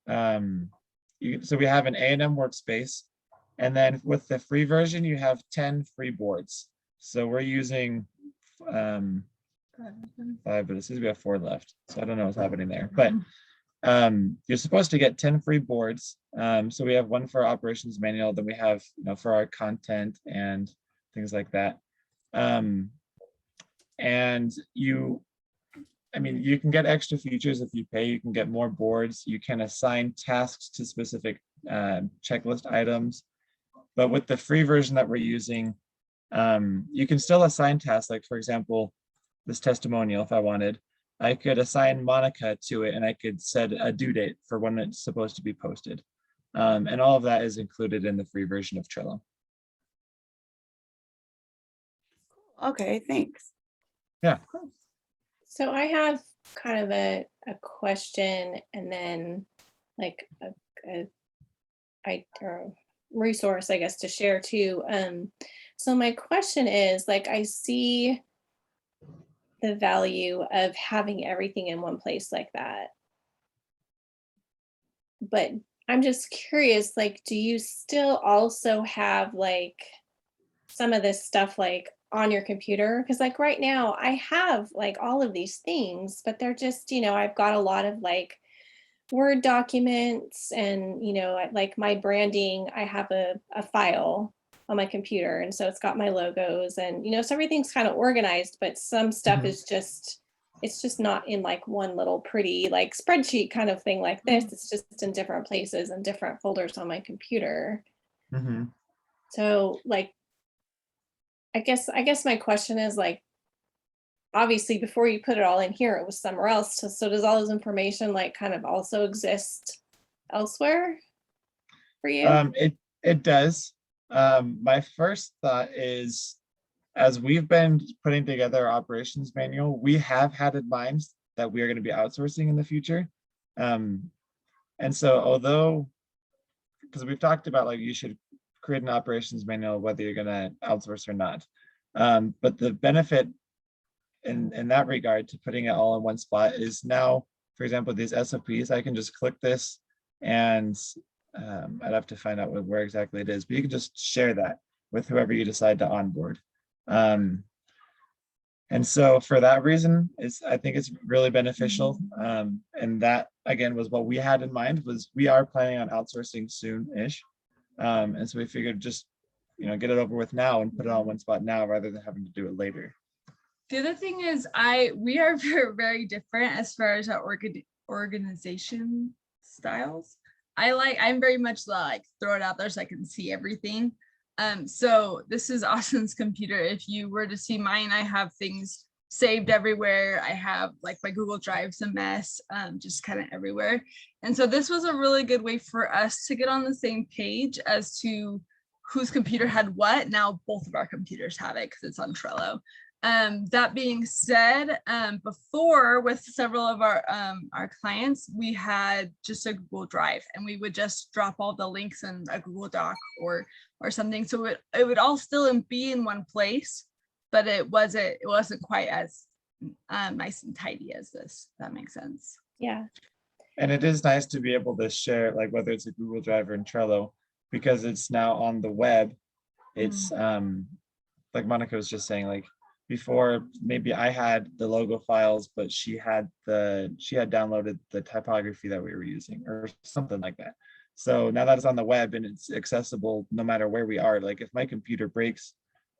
so we have an A&M workspace, and then with the free version, you have 10 free boards. So we're using 5, but it says we have 4 left. So I don't know what's happening there, but you're supposed to get 10 free boards. So we have one for our operations manual, then we have, you know, for our content and things like that. And you can get extra features if you pay. You can get more boards. You can assign tasks to specific checklist items. But with the free version that we're using, you can still assign tasks. Like, for example, this testimonial, if I wanted, I could assign Monica to it, and I could set a due date for when it's supposed to be posted. And all of that is included in the free version of Trello. Okay, thanks. Yeah. So I have kind of a question, and then like a resource, I guess, to share too. So my question is, like, I see the value of having everything in one place like that, but I'm just curious, like, do you still also have like some of this stuff like on your computer? Because like right now I have like all of these things, but they're just, you know, I've got a lot of like Word documents, and, you know, like my branding, I have a file on my computer, and so it's got my logos, and, you know, so everything's kind of organized, but some stuff is just, it's just not in like one little pretty like spreadsheet kind of thing like this. It's just in different places and different folders on my computer. So like, I guess my question is, like, obviously before you put it all in here, it was somewhere else. So does all this information like kind of also exist elsewhere for you? It does. My first thought is, as we've been putting together our operations manual, we have had in mind that we are going to be outsourcing in the future. And so although, because we've talked about like you should create an operations manual whether you're going to outsource or not. But the benefit in that regard to putting it all in one spot is now, for example, these SOPs, I can just click this, and I'd have to find out where exactly it is, but you can just share that with whoever you decide to onboard. And so for that reason, I think it's really beneficial. And that, again, was what we had in mind, was we are planning on outsourcing soon-ish. And so we figured just, you know, get it over with now and put it on one spot now rather than having to do it later. The other thing is we are very, very different as far as our organization styles. I'm very much like throw it out there so I can see everything. So this is Austin's computer. If you were to see mine, I have things saved everywhere. I have like my Google Drive's a mess, just kind of everywhere. And so this was a really good way for us to get on the same page as to whose computer had what. Now both of our computers have it because it's on Trello. That being said, before with several of our clients, we had just a Google Drive, and we would just drop all the links in a Google Doc or something. So it would all still be in one place, but it wasn't quite as nice and tidy as this. If that makes sense. Yeah. And it is nice to be able to share, like whether it's a Google Drive or in Trello, because it's now on the web. It's like Monica was just saying, like before maybe I had the logo files, but she had downloaded the typography that we were using or something like that. So now that it's on the web and it's accessible no matter where we are, like if my computer breaks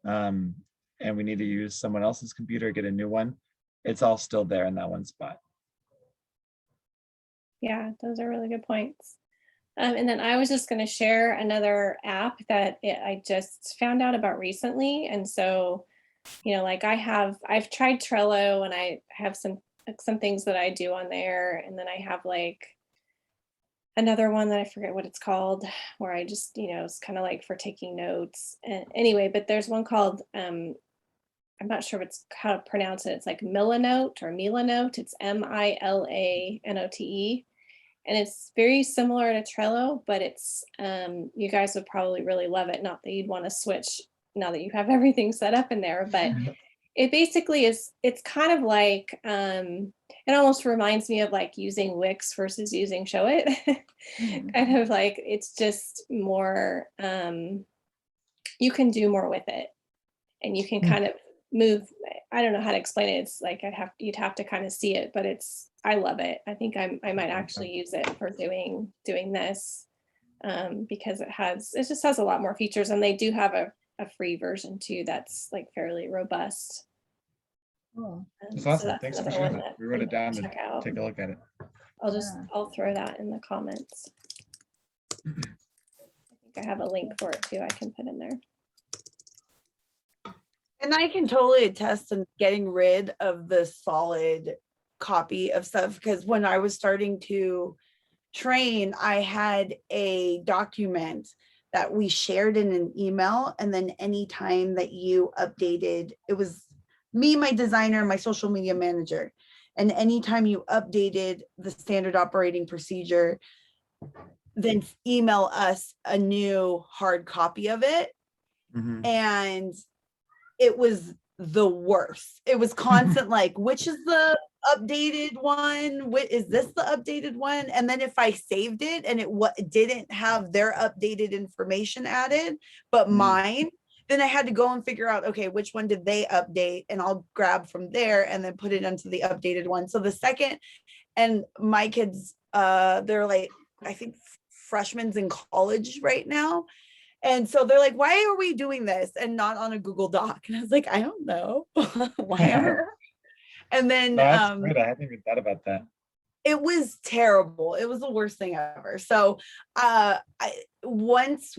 and we need to use someone else's computer, get a new one, it's all still there in that one spot. Yeah, those are really good points. And then I was just going to share another app that I just found out about recently. And so, you know, like I've tried Trello, and I have some things that I do on there. And then I have like another one that I forget what it's called, where I just, you know, it's kind of like for taking notes. And anyway, but there's one called, I'm not sure how to pronounce it. It's like Milanote or Milanote. It's Milanote. And it's very similar to Trello, but it's, you guys would probably really love it. Not that you'd want to switch now that you have everything set up in there, but it basically is, it's kind of like, it almost reminds me of like using Wix versus using Showit. Kind of like, it's just more, you can do more with it, and you can kind of move. I don't know how to explain it. It's like you'd have to kind of see it, but I love it. I think I might actually use it for doing this, because it just has a lot more features, and they do have a free version too that's like fairly robust. Oh, That's So awesome. that's Thanks for another sharing one that. We wrote it down to check out. take a look at it. I'll throw that in the comments. I think I have a link for it too. I can put in there. And I can totally attest to getting rid of the solid copy of stuff, because when I was starting to train, I had a document that we shared in an email, and then anytime that you updated, it was me, my designer, my social media manager, and anytime you updated the standard operating procedure, then email us a new hard copy of it. And it was the worst. It was constant like, which is the updated one? Is this the updated one? And then if I saved it and it didn't have their updated information added, but mine, then I had to go and figure out, okay, which one did they update? And I'll grab from there and then put it into the updated one. So the second, and my kids, they're like, I think freshmen in college right now. And so they're like, why are we doing this and not on a Google Doc? And I was like, I don't know. Why? And then That's great. I hadn't even thought about that. It was terrible. It was the worst thing ever. So once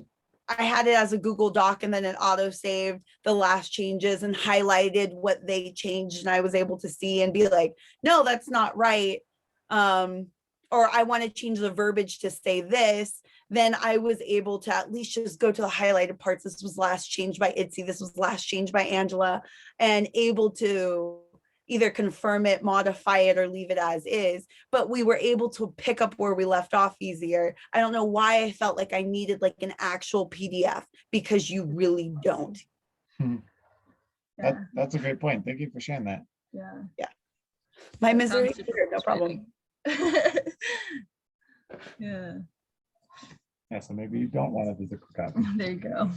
I had it as a Google Doc, and then it auto saved the last changes and highlighted what they changed, and I was able to see and be like, no, that's not right. Or I want to change the verbiage to say this, then I was able to at least just go to the highlighted parts. This was last changed by Itzy. This was last changed by Angela, and able to either confirm it, modify it, or leave it as is. But we were able to pick up where we left off easier. I don't know why I felt like I needed like an actual PDF, because you really don't. That's a great point. Thank you for sharing that. Yeah. My That misery, sounds super no problem. Yeah. Yeah, so maybe you don't want a physical copy. There you go.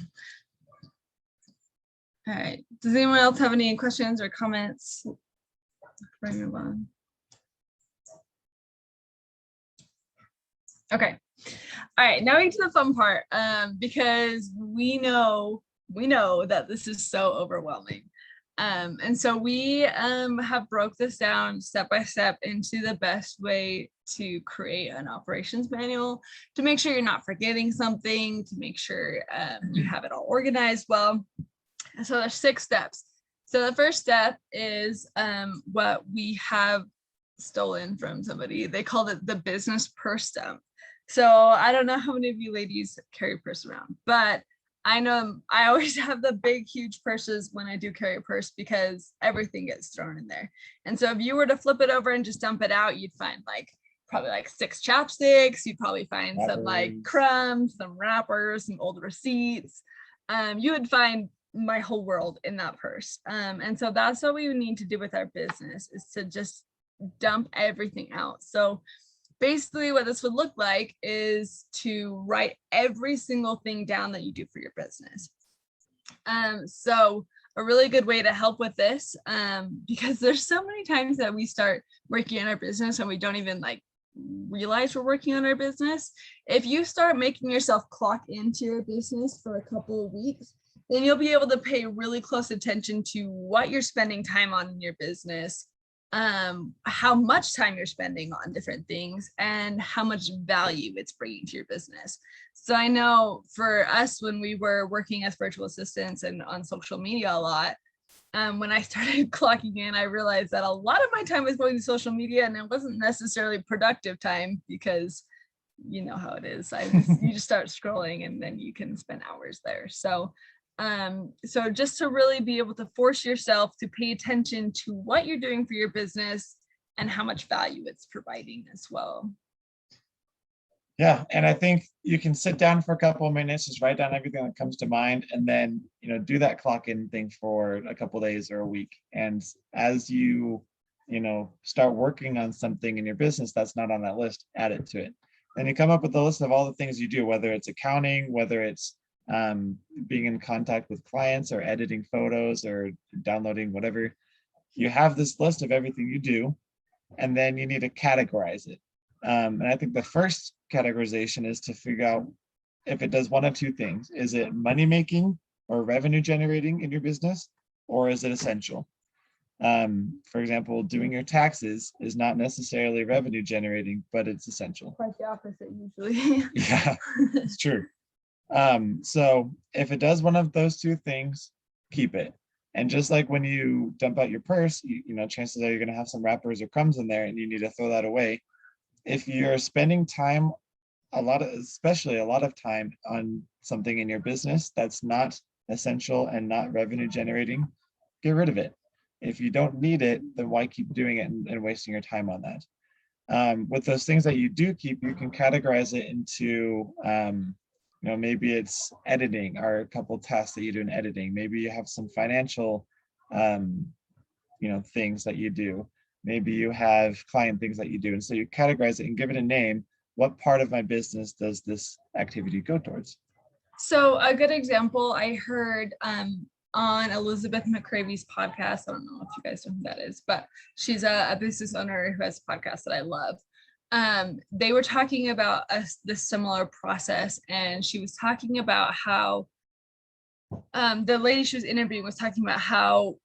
All right. Does anyone else have any questions or comments before I move on? Okay. All right. Now we get to the fun part, because we know that this is so overwhelming. And so we have broke this down step by step into the best way to create an operations manual, to make sure you're not forgetting something, to make sure you have it all organized well. And so there's 6 steps. So the first step is what we have stolen from somebody. They called it the business purse dump. So I don't know how many of you ladies carry a purse around, but I know I always have the big, huge purses when I do carry a purse because everything gets thrown in there. And so if you were to flip it over and just dump it out, you'd find like probably like 6 chapsticks. You'd probably find some like crumbs, some wrappers, some old receipts. You would find my whole world in that purse. And so that's what we need to do with our business, is to just dump everything out. So basically what this would look like is to write every single thing down that you do for your business. So a really good way to help with this, because there's so many times that we start working in our business and we don't even like realize we're working on our business. If you start making yourself clock into your business for a couple of weeks, then you'll be able to pay really close attention to what you're spending time on in your business, how much time you're spending on different things, and how much value it's bringing to your business. So I know for us, when we were working as virtual assistants and on social media a lot, when I started clocking in, I realized that a lot of my time was going to social media, and it wasn't necessarily productive time, because you know how it is. You just start scrolling and then you can spend hours there. So just to really be able to force yourself to pay attention to what you're doing for your business and how much value it's providing as well. Yeah, and I think you can sit down for a couple of minutes, just write down everything that comes to mind, and then do that clock in thing for a couple of days or a week. And as you start working on something in your business that's not on that list, add it to it. Then you come up with a list of all the things you do, whether it's accounting, whether it's being in contact with clients or editing photos or downloading whatever. You have this list of everything you do, and then you need to categorize it. And I think the first categorization is to figure out if it does one of two things. Is it money making or revenue generating in your business, or is it essential? For example, doing your taxes is not necessarily revenue generating, but it's essential. Quite the opposite usually. Yeah, it's true. So if it does one of those two things, keep it. And just like when you dump out your purse, chances are you're going to have some wrappers or crumbs in there and you need to throw that away. If you're spending time, especially a lot of time on something in your business that's not essential and not revenue generating, get rid of it. If you don't need it, then why keep doing it and wasting your time on that? With those things that you do keep, you can categorize it into, maybe it's editing or a couple tasks that you do in editing. Maybe you have some financial, things that you do. Maybe you have client things that you do. And so you categorize it and give it a name. What part of my business does this activity go towards? So a good example I heard on Elizabeth McCravey's podcast. I don't know if you guys know who that is, but she's a business owner who has a podcast that I love. They were talking about this similar process, and she was talking about how the lady she was interviewing was talking about how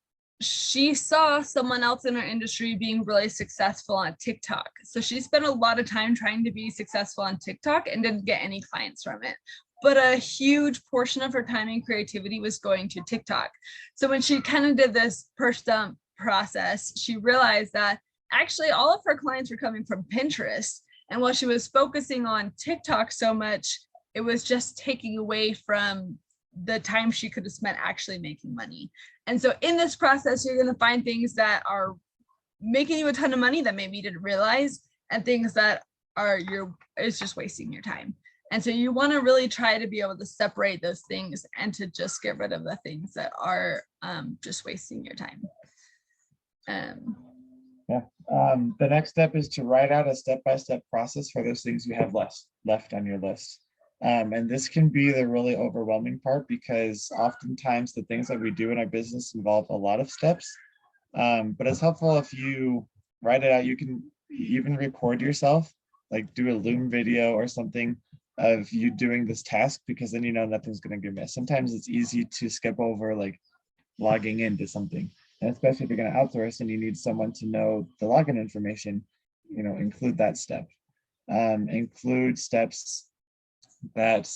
she saw someone else in her industry being really successful on TikTok. So she spent a lot of time trying to be successful on TikTok and didn't get any clients from it. But a huge portion of her time and creativity was going to TikTok. So when she kind of did this purse dump process, she realized that actually all of her clients were coming from Pinterest. And while she was focusing on TikTok so much, it was just taking away from the time she could have spent actually making money. And so in this process, you're going to find things that are making you a ton of money that maybe you didn't realize, and things that it's just wasting your time. And so you want to really try to be able to separate those things and to just get rid of the things that are just wasting your time. The next step is to write out a step-by-step process for those things you have left on your list. And this can be the really overwhelming part, because oftentimes the things that we do in our business involve a lot of steps. But it's helpful if you write it out. You can even record yourself, like do a Loom video or something of you doing this task, because then nothing's going to get missed. Sometimes it's easy to skip over like logging into something, and especially if you're going to outsource and you need someone to know the login information, include that step. Include steps that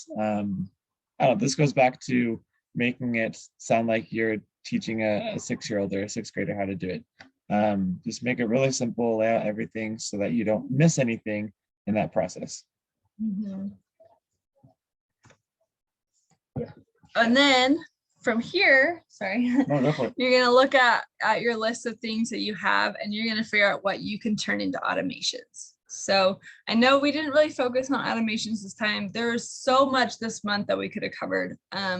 this goes back to making it sound like you're teaching a 6-year-old or a 6th grader how to do it. Just make it really simple, lay out everything so that you don't miss anything in that process. Yep. And then from here, sorry, No, go for it. you're going to look at your list of things that you have, and you're going to figure out what you can turn into automations. So I know we didn't really focus on automations this time. There's so much this month that we could have covered.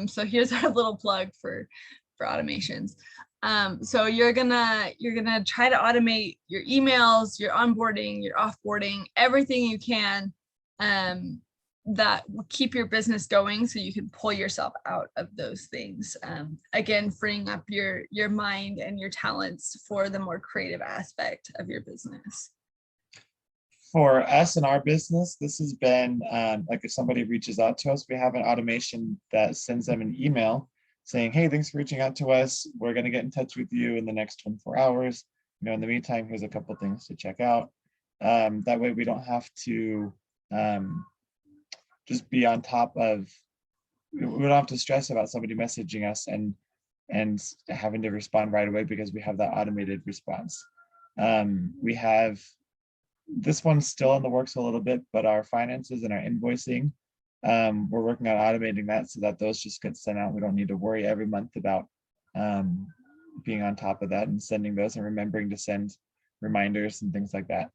So here's our little plug for automations. So you're gonna try to automate your emails, your onboarding, your offboarding, everything you can that will keep your business going, so you can pull yourself out of those things. Again, freeing up your mind and your talents for the more creative aspect of your business. For us in our business, this has been like if somebody reaches out to us, we have an automation that sends them an email saying, hey, thanks for reaching out to us. We're going to get in touch with you in the next 24 hours. You know, in the meantime, here's a couple things to check out. That way we don't have to just be on top of, we don't have to stress about somebody messaging us and having to respond right away, because we have that automated response. We have, this one's still in the works a little bit, but our finances and our invoicing, we're working on automating that so that those just get sent out. We don't need to worry every month about being on top of that and sending those and remembering to send reminders and things like that.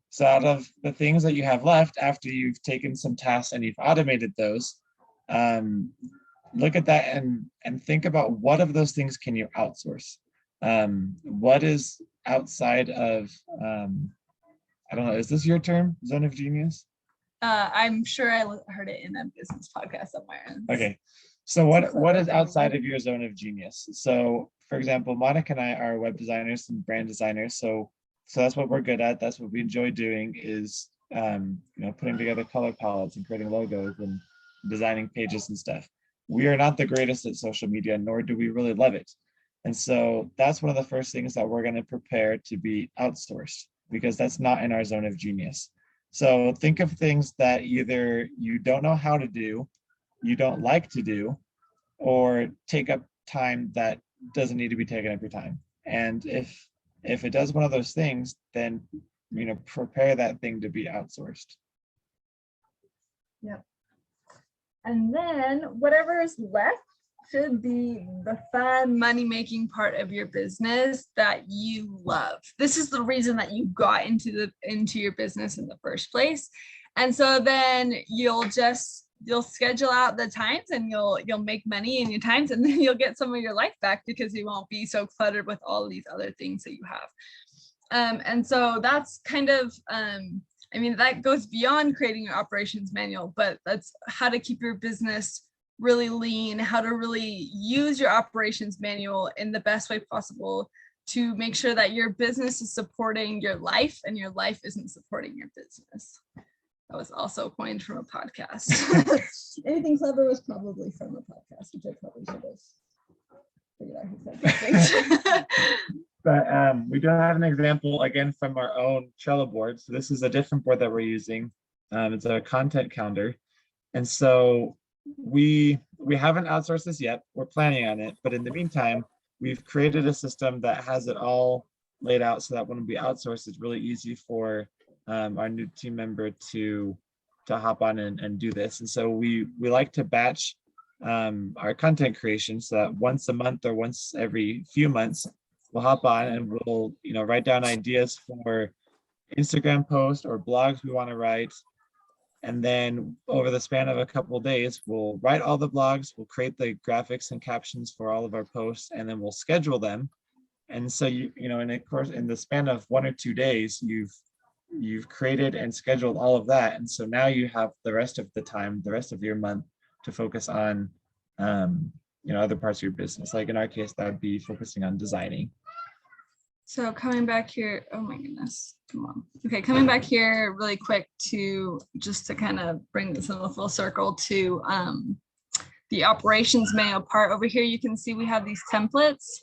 So out of the things that you have left after you've taken some tasks and you've automated those, look at that and think about what of those things can you outsource? What is outside of, I don't know, is this your term, zone of genius? I'm sure I heard it in a business podcast somewhere. Okay, so what is outside of your zone of genius? So for example, Monica and I are web designers and brand designers. So that's what we're good at. That's what we enjoy doing, is putting together color palettes and creating logos and designing pages and stuff. We are not the greatest at social media, nor do we really love it. And so that's one of the first things that we're going to prepare to be outsourced, because that's not in our zone of genius. So think of things that either you don't know how to do, you don't like to do, or take up time that doesn't need to be taken up your time. And if it does one of those things, then prepare that thing to be outsourced. Yep. And then whatever is left should be the fun money-making part of your business that you love. This is the reason that you got into your business in the first place. And so then you'll schedule out the times, and you'll make money in your times, and then you'll get some of your life back, because you won't be so cluttered with all these other things that you have. And so that's kind of, that goes beyond creating your operations manual, but that's how to keep your business really lean, how to really use your operations manual in the best way possible to make sure that your business is supporting your life and your life isn't supporting your business. That was also coined from a podcast. Anything clever was probably from a podcast, which I probably should have figured out who said those things. But we do have an example again from our own Trello board. So this is a different board that we're using. It's a content calendar. And so we haven't outsourced this yet. We're planning on it. But in the meantime, we've created a system that has it all laid out so that when we outsource, it's really easy for our new team member to hop on and do this. And so we like to batch our content creation, so that once a month or once every few months, we'll hop on and we'll write down ideas for Instagram posts or blogs we want to write. And then over the span of a couple of days, we'll write all the blogs, we'll create the graphics and captions for all of our posts, and then we'll schedule them. And so in the span of 1 or 2 days, you've created and scheduled all of that. And so now you have the rest of the time, the rest of your month, to focus on other parts of your business. Like in our case, that would be focusing on designing. So coming back here, oh my goodness, come on. Okay, coming back here really quick to kind of bring this in a full circle to the operations manual part. Over here, you can see we have these templates.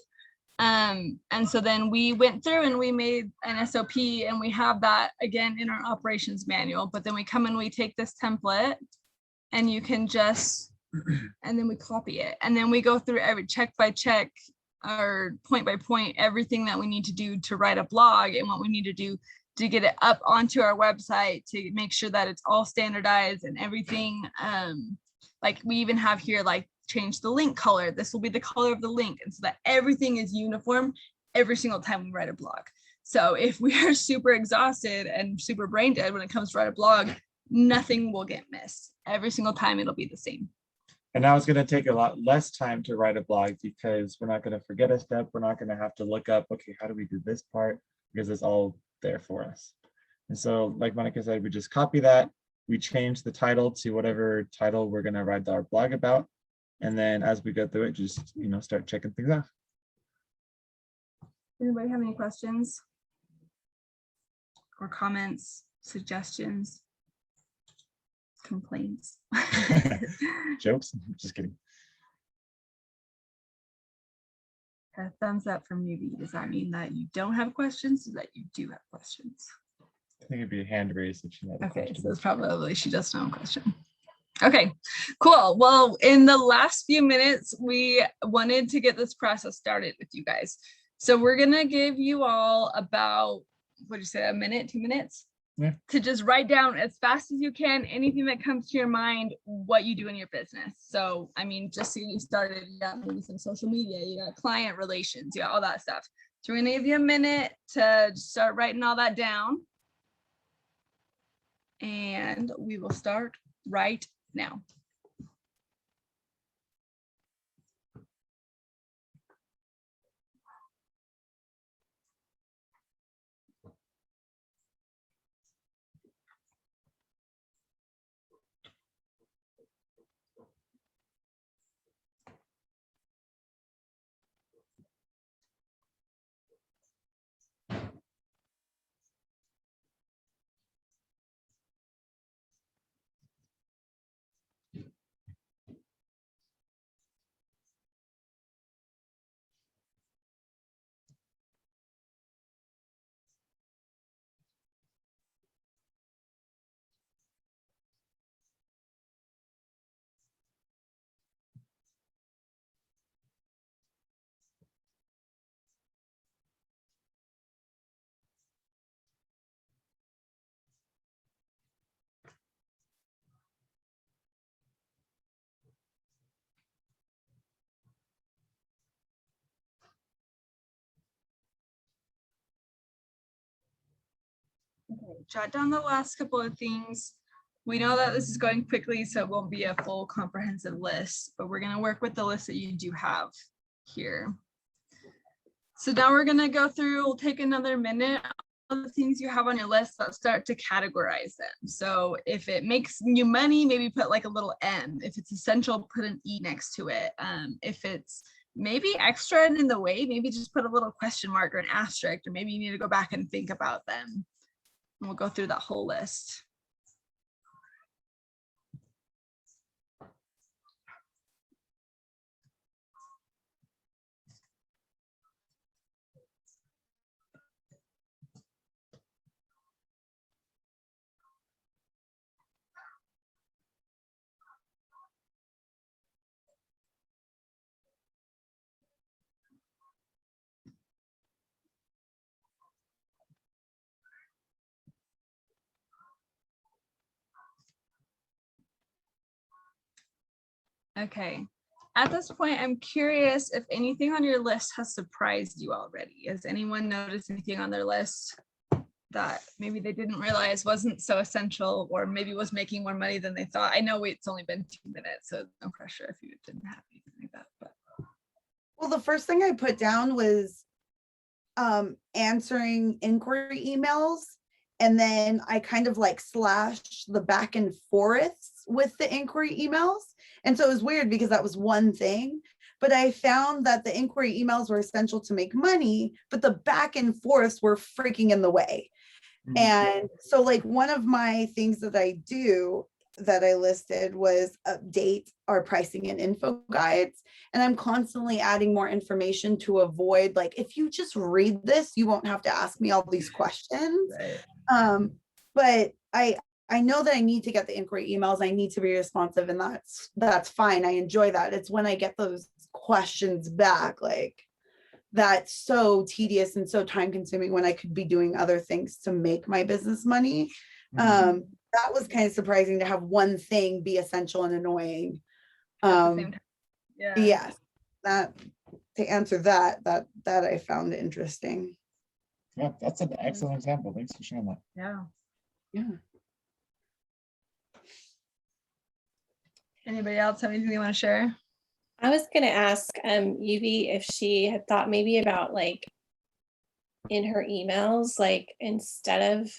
And so then we went through and we made an SOP, and we have that again in our operations manual. But then we come and we take this template, and you can just and then we copy it. And then we go through every check by check or point by point, everything that we need to do to write a blog and what we need to do to get it up onto our website, to make sure that it's all standardized and everything. Like we even have here, like change the link color. This will be the color of the link. And so that everything is uniform every single time we write a blog. So if we are super exhausted and super brain dead when it comes to write a blog, nothing will get missed. Every single time it'll be the same. And now it's going to take a lot less time to write a blog because we're not going to forget a step. We're not going to have to look up, okay, how do we do this part? Because it's all there for us. And so like Monica said, we just copy that. We change the title to whatever title we're going to write our blog about. And then as we go through it, just, start checking things off. Anybody have any questions or comments, suggestions, complaints? Jokes? Just kidding. A thumbs up from Newbie. Does that mean that you don't have questions or that you do have questions? I think it'd be a hand raise if she had a Okay, question. so it's probably she does know a question. Okay, cool. Well, in the last few minutes, we wanted to get this process started with you guys. So we're gonna give you all about, what do you say, a minute, 2 minutes? Yeah. To just write down as fast as you can, anything that comes to your mind, what you do in your business. So, I mean, just so you started, you got maybe some social media, you got client relations, you got all that stuff. So we're gonna give you a minute to start writing all that down. And we will start right now. Okay, jot down the last couple of things. We know that this is going quickly, so it won't be a full comprehensive list, but we're going to work with the list that you do have here. So now we're going to go through, we'll take another minute on the things you have on your list. Let's start to categorize them. So if it makes you money, maybe put like a little M. If it's essential, put an E next to it. If it's maybe extra and in the way, maybe just put a little question mark or an asterisk, or maybe you need to go back and think about them. And we'll go through that whole list. Okay, at this point, I'm curious if anything on your list has surprised you already. Has anyone noticed anything on their list that maybe they didn't realize wasn't so essential, or maybe was making more money than they thought? I know it's only been 2 minutes, so no pressure if you didn't have anything like that. But Well, the first thing I put down was answering inquiry emails. And then I kind of like slashed the back and forths with the inquiry emails. And so it was weird because that was one thing, but I found that the inquiry emails were essential to make money, but the back and forths were freaking in the way. Mhm. And so like one of my things that I do that I listed was update our pricing and info guides. And I'm constantly adding more information to avoid, like, if you just read this, you won't have to ask me all these questions. Right. But I I know that I need to get the inquiry emails. I need to be responsive, and that's fine. I enjoy that. It's when I get those questions back, like that's so tedious and so time consuming when I could be doing other things to make my business money. That was kind of surprising to have one thing be essential and annoying. At the same time. Yeah. Yes, that to answer that I found interesting. Yeah, that's an excellent example. Thanks for sharing that. Yeah. Yeah. Anybody else have anything they want to share? I was gonna ask Yuvi if she had thought maybe about like in her emails, like instead of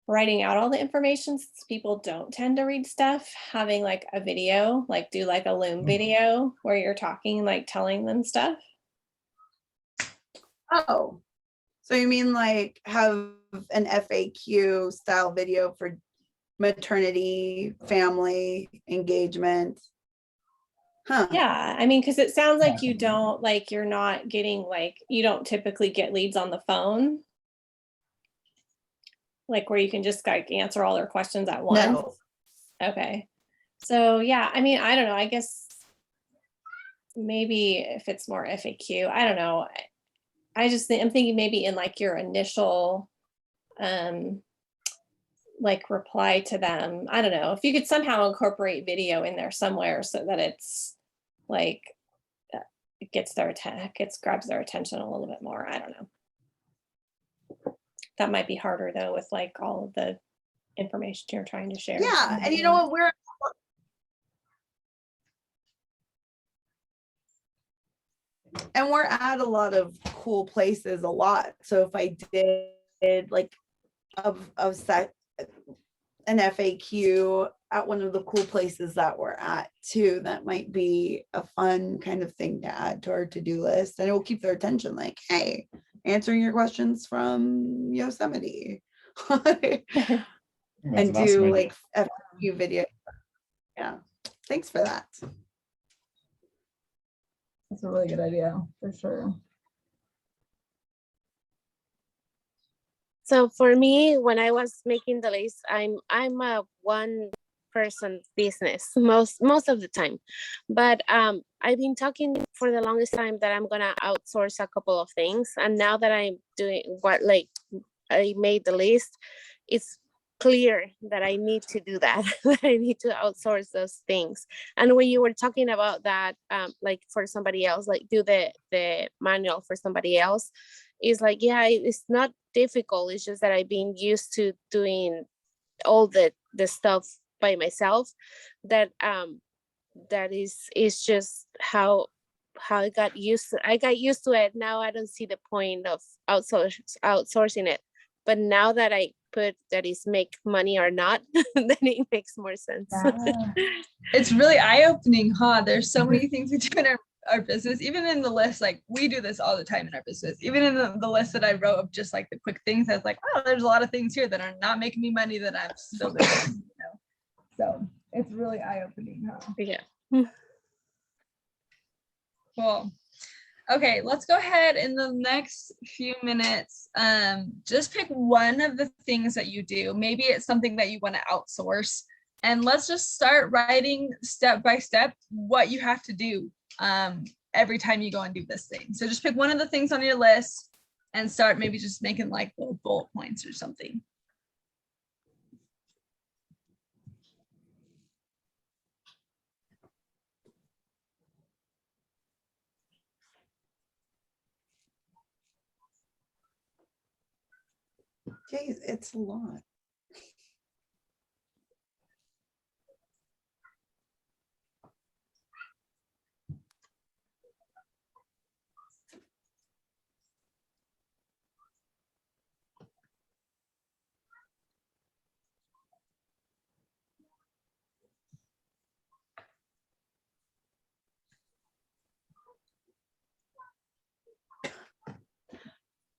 writing out all the information, since people don't tend to read stuff, having like a video, like do like a Loom video where you're talking, like telling them stuff. Oh, so you mean like have an FAQ style video for maternity, family, engagement? Huh. Yeah, I mean, because it sounds like you don't, like, you're not getting, like, you don't typically get leads on the phone. Like where you can just like answer all their questions at once. No. Okay. So yeah, I mean, I don't know. I guess maybe if it's more FAQ, I don't know. I just think I'm thinking maybe in like your initial like reply to them. I don't know if you could somehow incorporate video in there somewhere so that it's like it gets their grabs their attention a little bit more. I don't know. That might be harder though with like all of the information you're trying to share. Yeah, and you know what, we're at a lot of cool places a lot. So if I did like of set an FAQ at one of the cool places that we're at too, that might be a fun kind of thing to add to our to-do list, and it will keep their attention, like, hey, answering your questions from Yosemite. And do awesome like FAQ video. Yeah, thanks for that. That's a really good idea for sure. So for me, when I was making the list, I'm a one person business most of the time, but I've been talking for the longest time that I'm gonna outsource a couple of things, and now that I'm doing what like I made the list, it's clear that I need to do that, that I need to outsource those things. And when you were talking about that, like for somebody else, like do the manual for somebody else, is like, yeah, it's not difficult. It's just that I've been used to doing all the stuff by myself. That that is just how I got used to it. Now I don't see the point of outsourcing it. But now that I put that is make money or not, then it makes more sense. Yeah. It's really eye-opening, huh? There's so many things we do in our business, even in the list, like we do this all the time in our business, even in the list that I wrote of just like the quick things, I was like, wow, there's a lot of things here that are not making me money that I'm still doing, you know? So it's really eye-opening, huh? Yeah. Cool. Okay, let's go ahead in the next few minutes. Just pick one of the things that you do. Maybe it's something that you want to outsource, and let's just start writing step by step what you have to do every time you go and do this thing. So just pick one of the things on your list and start maybe just making like little bullet points or something. Jeez, it's a lot.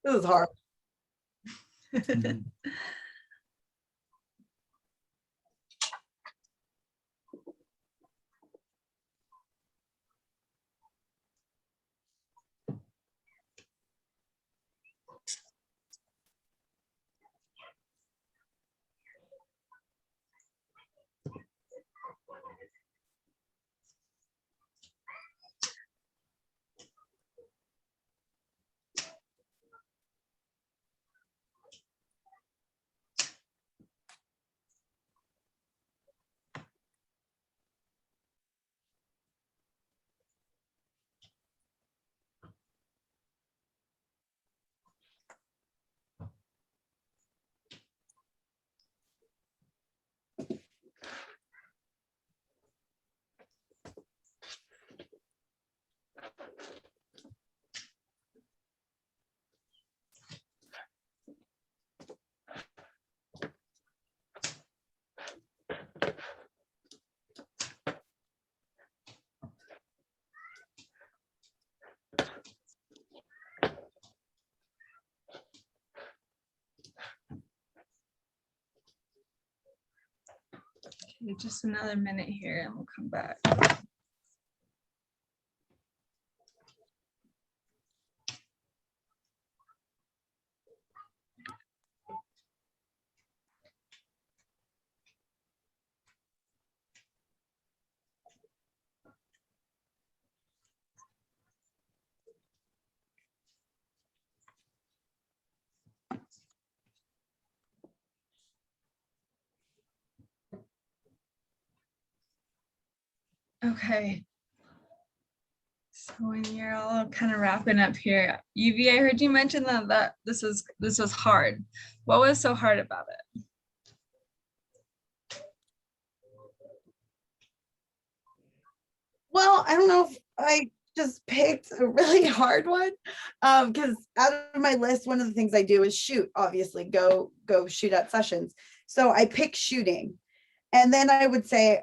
This is hard. Okay, just another minute here and we'll come back. Okay. So when you're all kind of wrapping up here, UV, I heard you mention that this was hard. What was so hard about it? Well, I don't know if I just picked a really hard one. Because out of my list, one of the things I do is shoot, obviously, go shoot at sessions. So I pick shooting. And then I would say,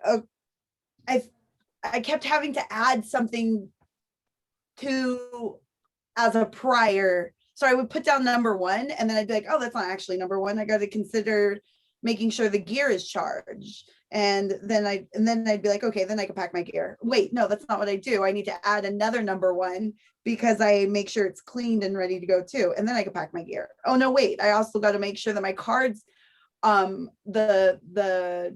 I kept having to add something to as a prior. So I would put down number one, and then I'd be like, oh, that's not actually number one. I got to consider making sure the gear is charged. And then I'd be like, okay, then I can pack my gear. Wait, no, that's not what I do. I need to add another number one because I make sure it's cleaned and ready to go too. And then I can pack my gear. Oh no, wait, I also got to make sure that my cards, the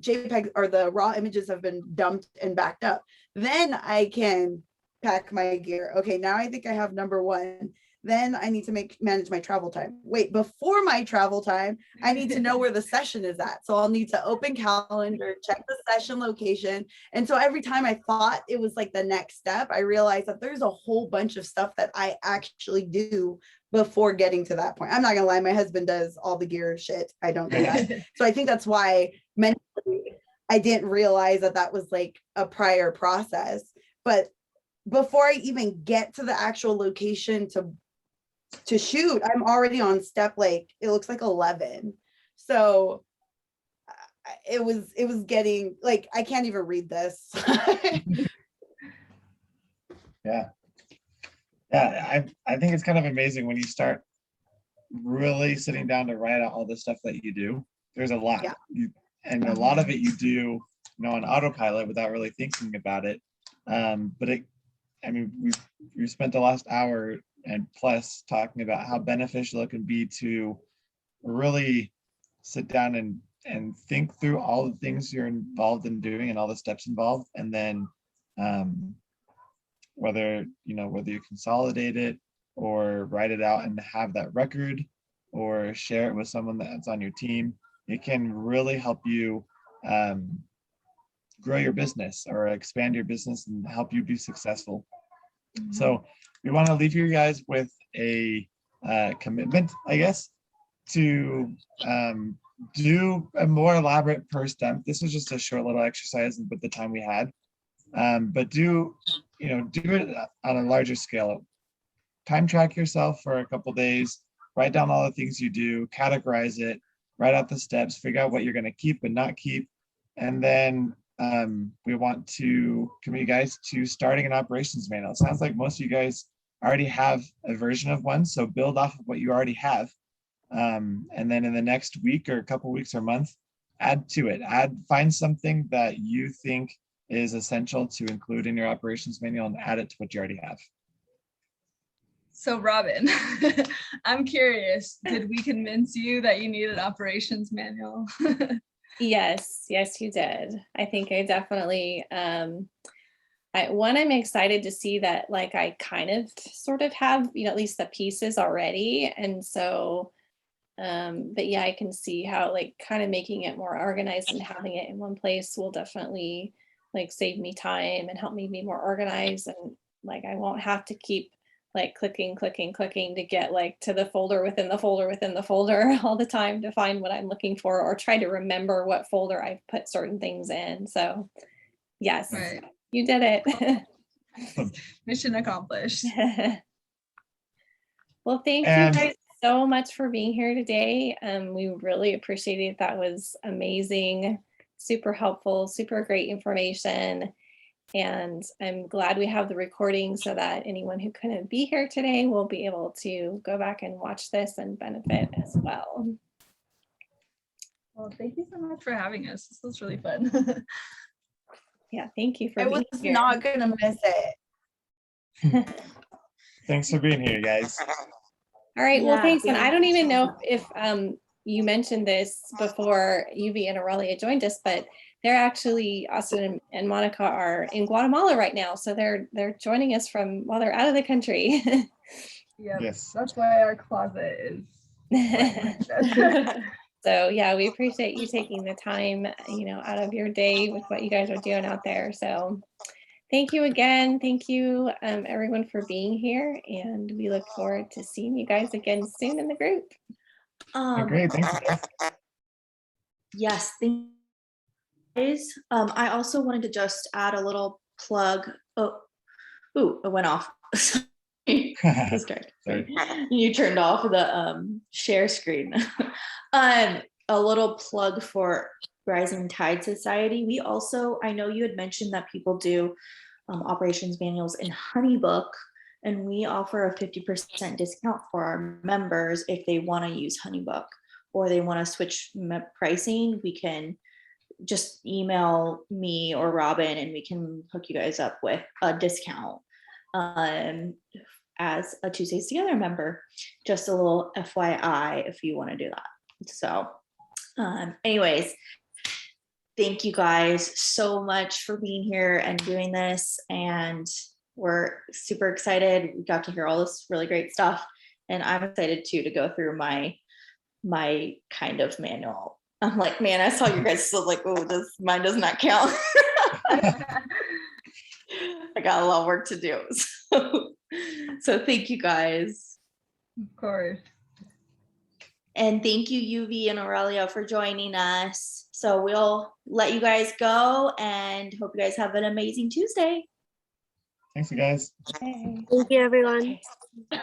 JPEG or the raw images have been dumped and backed up. Then I can pack my gear. Okay, now I think I have number one. Then I need to manage my travel time. Wait, before my travel time, I need to know where the session is at. So I'll need to open calendar, check the session location. And so every time I thought it was like the next step, I realized that there's a whole bunch of stuff that I actually do before getting to that point. I'm not gonna lie, my husband does all the gear shit. I don't do that. So I think that's why mentally I didn't realize that was like a prior process. But before I even get to the actual location to shoot, I'm already on step, like, it looks like 11. So it was getting like, I can't even read this. Yeah. I think it's kind of amazing when you start really sitting down to write out all the stuff that you do. There's a lot. Yeah. And a lot of it you do, on autopilot without really thinking about it. But we've spent the last hour and plus talking about how beneficial it can be to really sit down and think through all the things you're involved in doing and all the steps involved, and then whether you consolidate it or write it out and have that record or share it with someone that's on your team, it can really help you grow your business or expand your business and help you be successful. Mm-hmm. So we want to leave you guys with a commitment, I guess, to do a more elaborate per step. This was just a short little exercise with the time we had, but do it on a larger scale. Time track yourself for a couple days, write down all the things you do, categorize it, write out the steps, figure out what you're going to keep and not keep, and then we want to commit you guys to starting an operations manual. It sounds like most of you guys already have a version of one, so build off of what you already have. And then in the next week or a couple weeks or month, add to it. Find something that you think is essential to include in your operations manual and add it to what you already have. So Robin, I'm curious, did we convince you that you need an operations manual? Yes, you did. I think I definitely, I'm excited to see that, like, I kind of sort of have, at least the pieces already. And so, but yeah, I can see how, like, kind of making it more organized and having it in one place will definitely, like, save me time and help me be more organized. And like, I won't have to keep like clicking to get like to the folder within the folder within the folder all the time to find what I'm looking for, or try to remember what folder I've put certain things in. So yes, right. You did it. Mission accomplished. Well, thank you guys so much for being here today. We really appreciate it. That was amazing, super helpful, super great information. And I'm glad we have the recording so that anyone who couldn't be here today will be able to go back and watch this and benefit as well. Well, thank you so much for having us. This was really fun. Yeah, thank you for I was being here. not gonna miss it. Thanks for being here, guys. All right, well, Yeah, thanks. And I thank don't you even so know if you mentioned this before Yuvi and Aurelia joined us, but they're actually, Austin and Monica are in Guatemala right now. So they're joining us from while they're out of the country. Yeah, Yes. that's why our closet is right behind us. So yeah, we appreciate you taking the time, out of your day with what you guys are doing out there. So thank you again. Thank you, everyone, for being here. And we look forward to seeing you guys again soon in the group. Great. Thanks. Yes, thank you guys. I also wanted to just add a little plug. Oh, it went off. Distracted. Sorry. You turned off the share screen. A little plug for Rising Tide Society. We also, I know you had mentioned that people do operations manuals in HoneyBook, and we offer a 50% discount for our members if they want to use HoneyBook or they want to switch pricing. We can just email me or Robin and we can hook you guys up with a discount as a Tuesdays Together member. Just a little FYI if you want to do that. So anyways, thank you guys so much for being here and doing this. And we're super excited. We got to hear all this really great stuff. And I'm excited too to go through my kind of manual. I'm like, man, I saw you guys still like, oh, mine does not count. I got a lot of work to do. So thank you guys. Of course. And thank you, Yuvi and Aurelia, for joining us. So we'll let you guys go and hope you guys have an amazing Tuesday. Thanks, you guys. Okay. Thank you, everyone.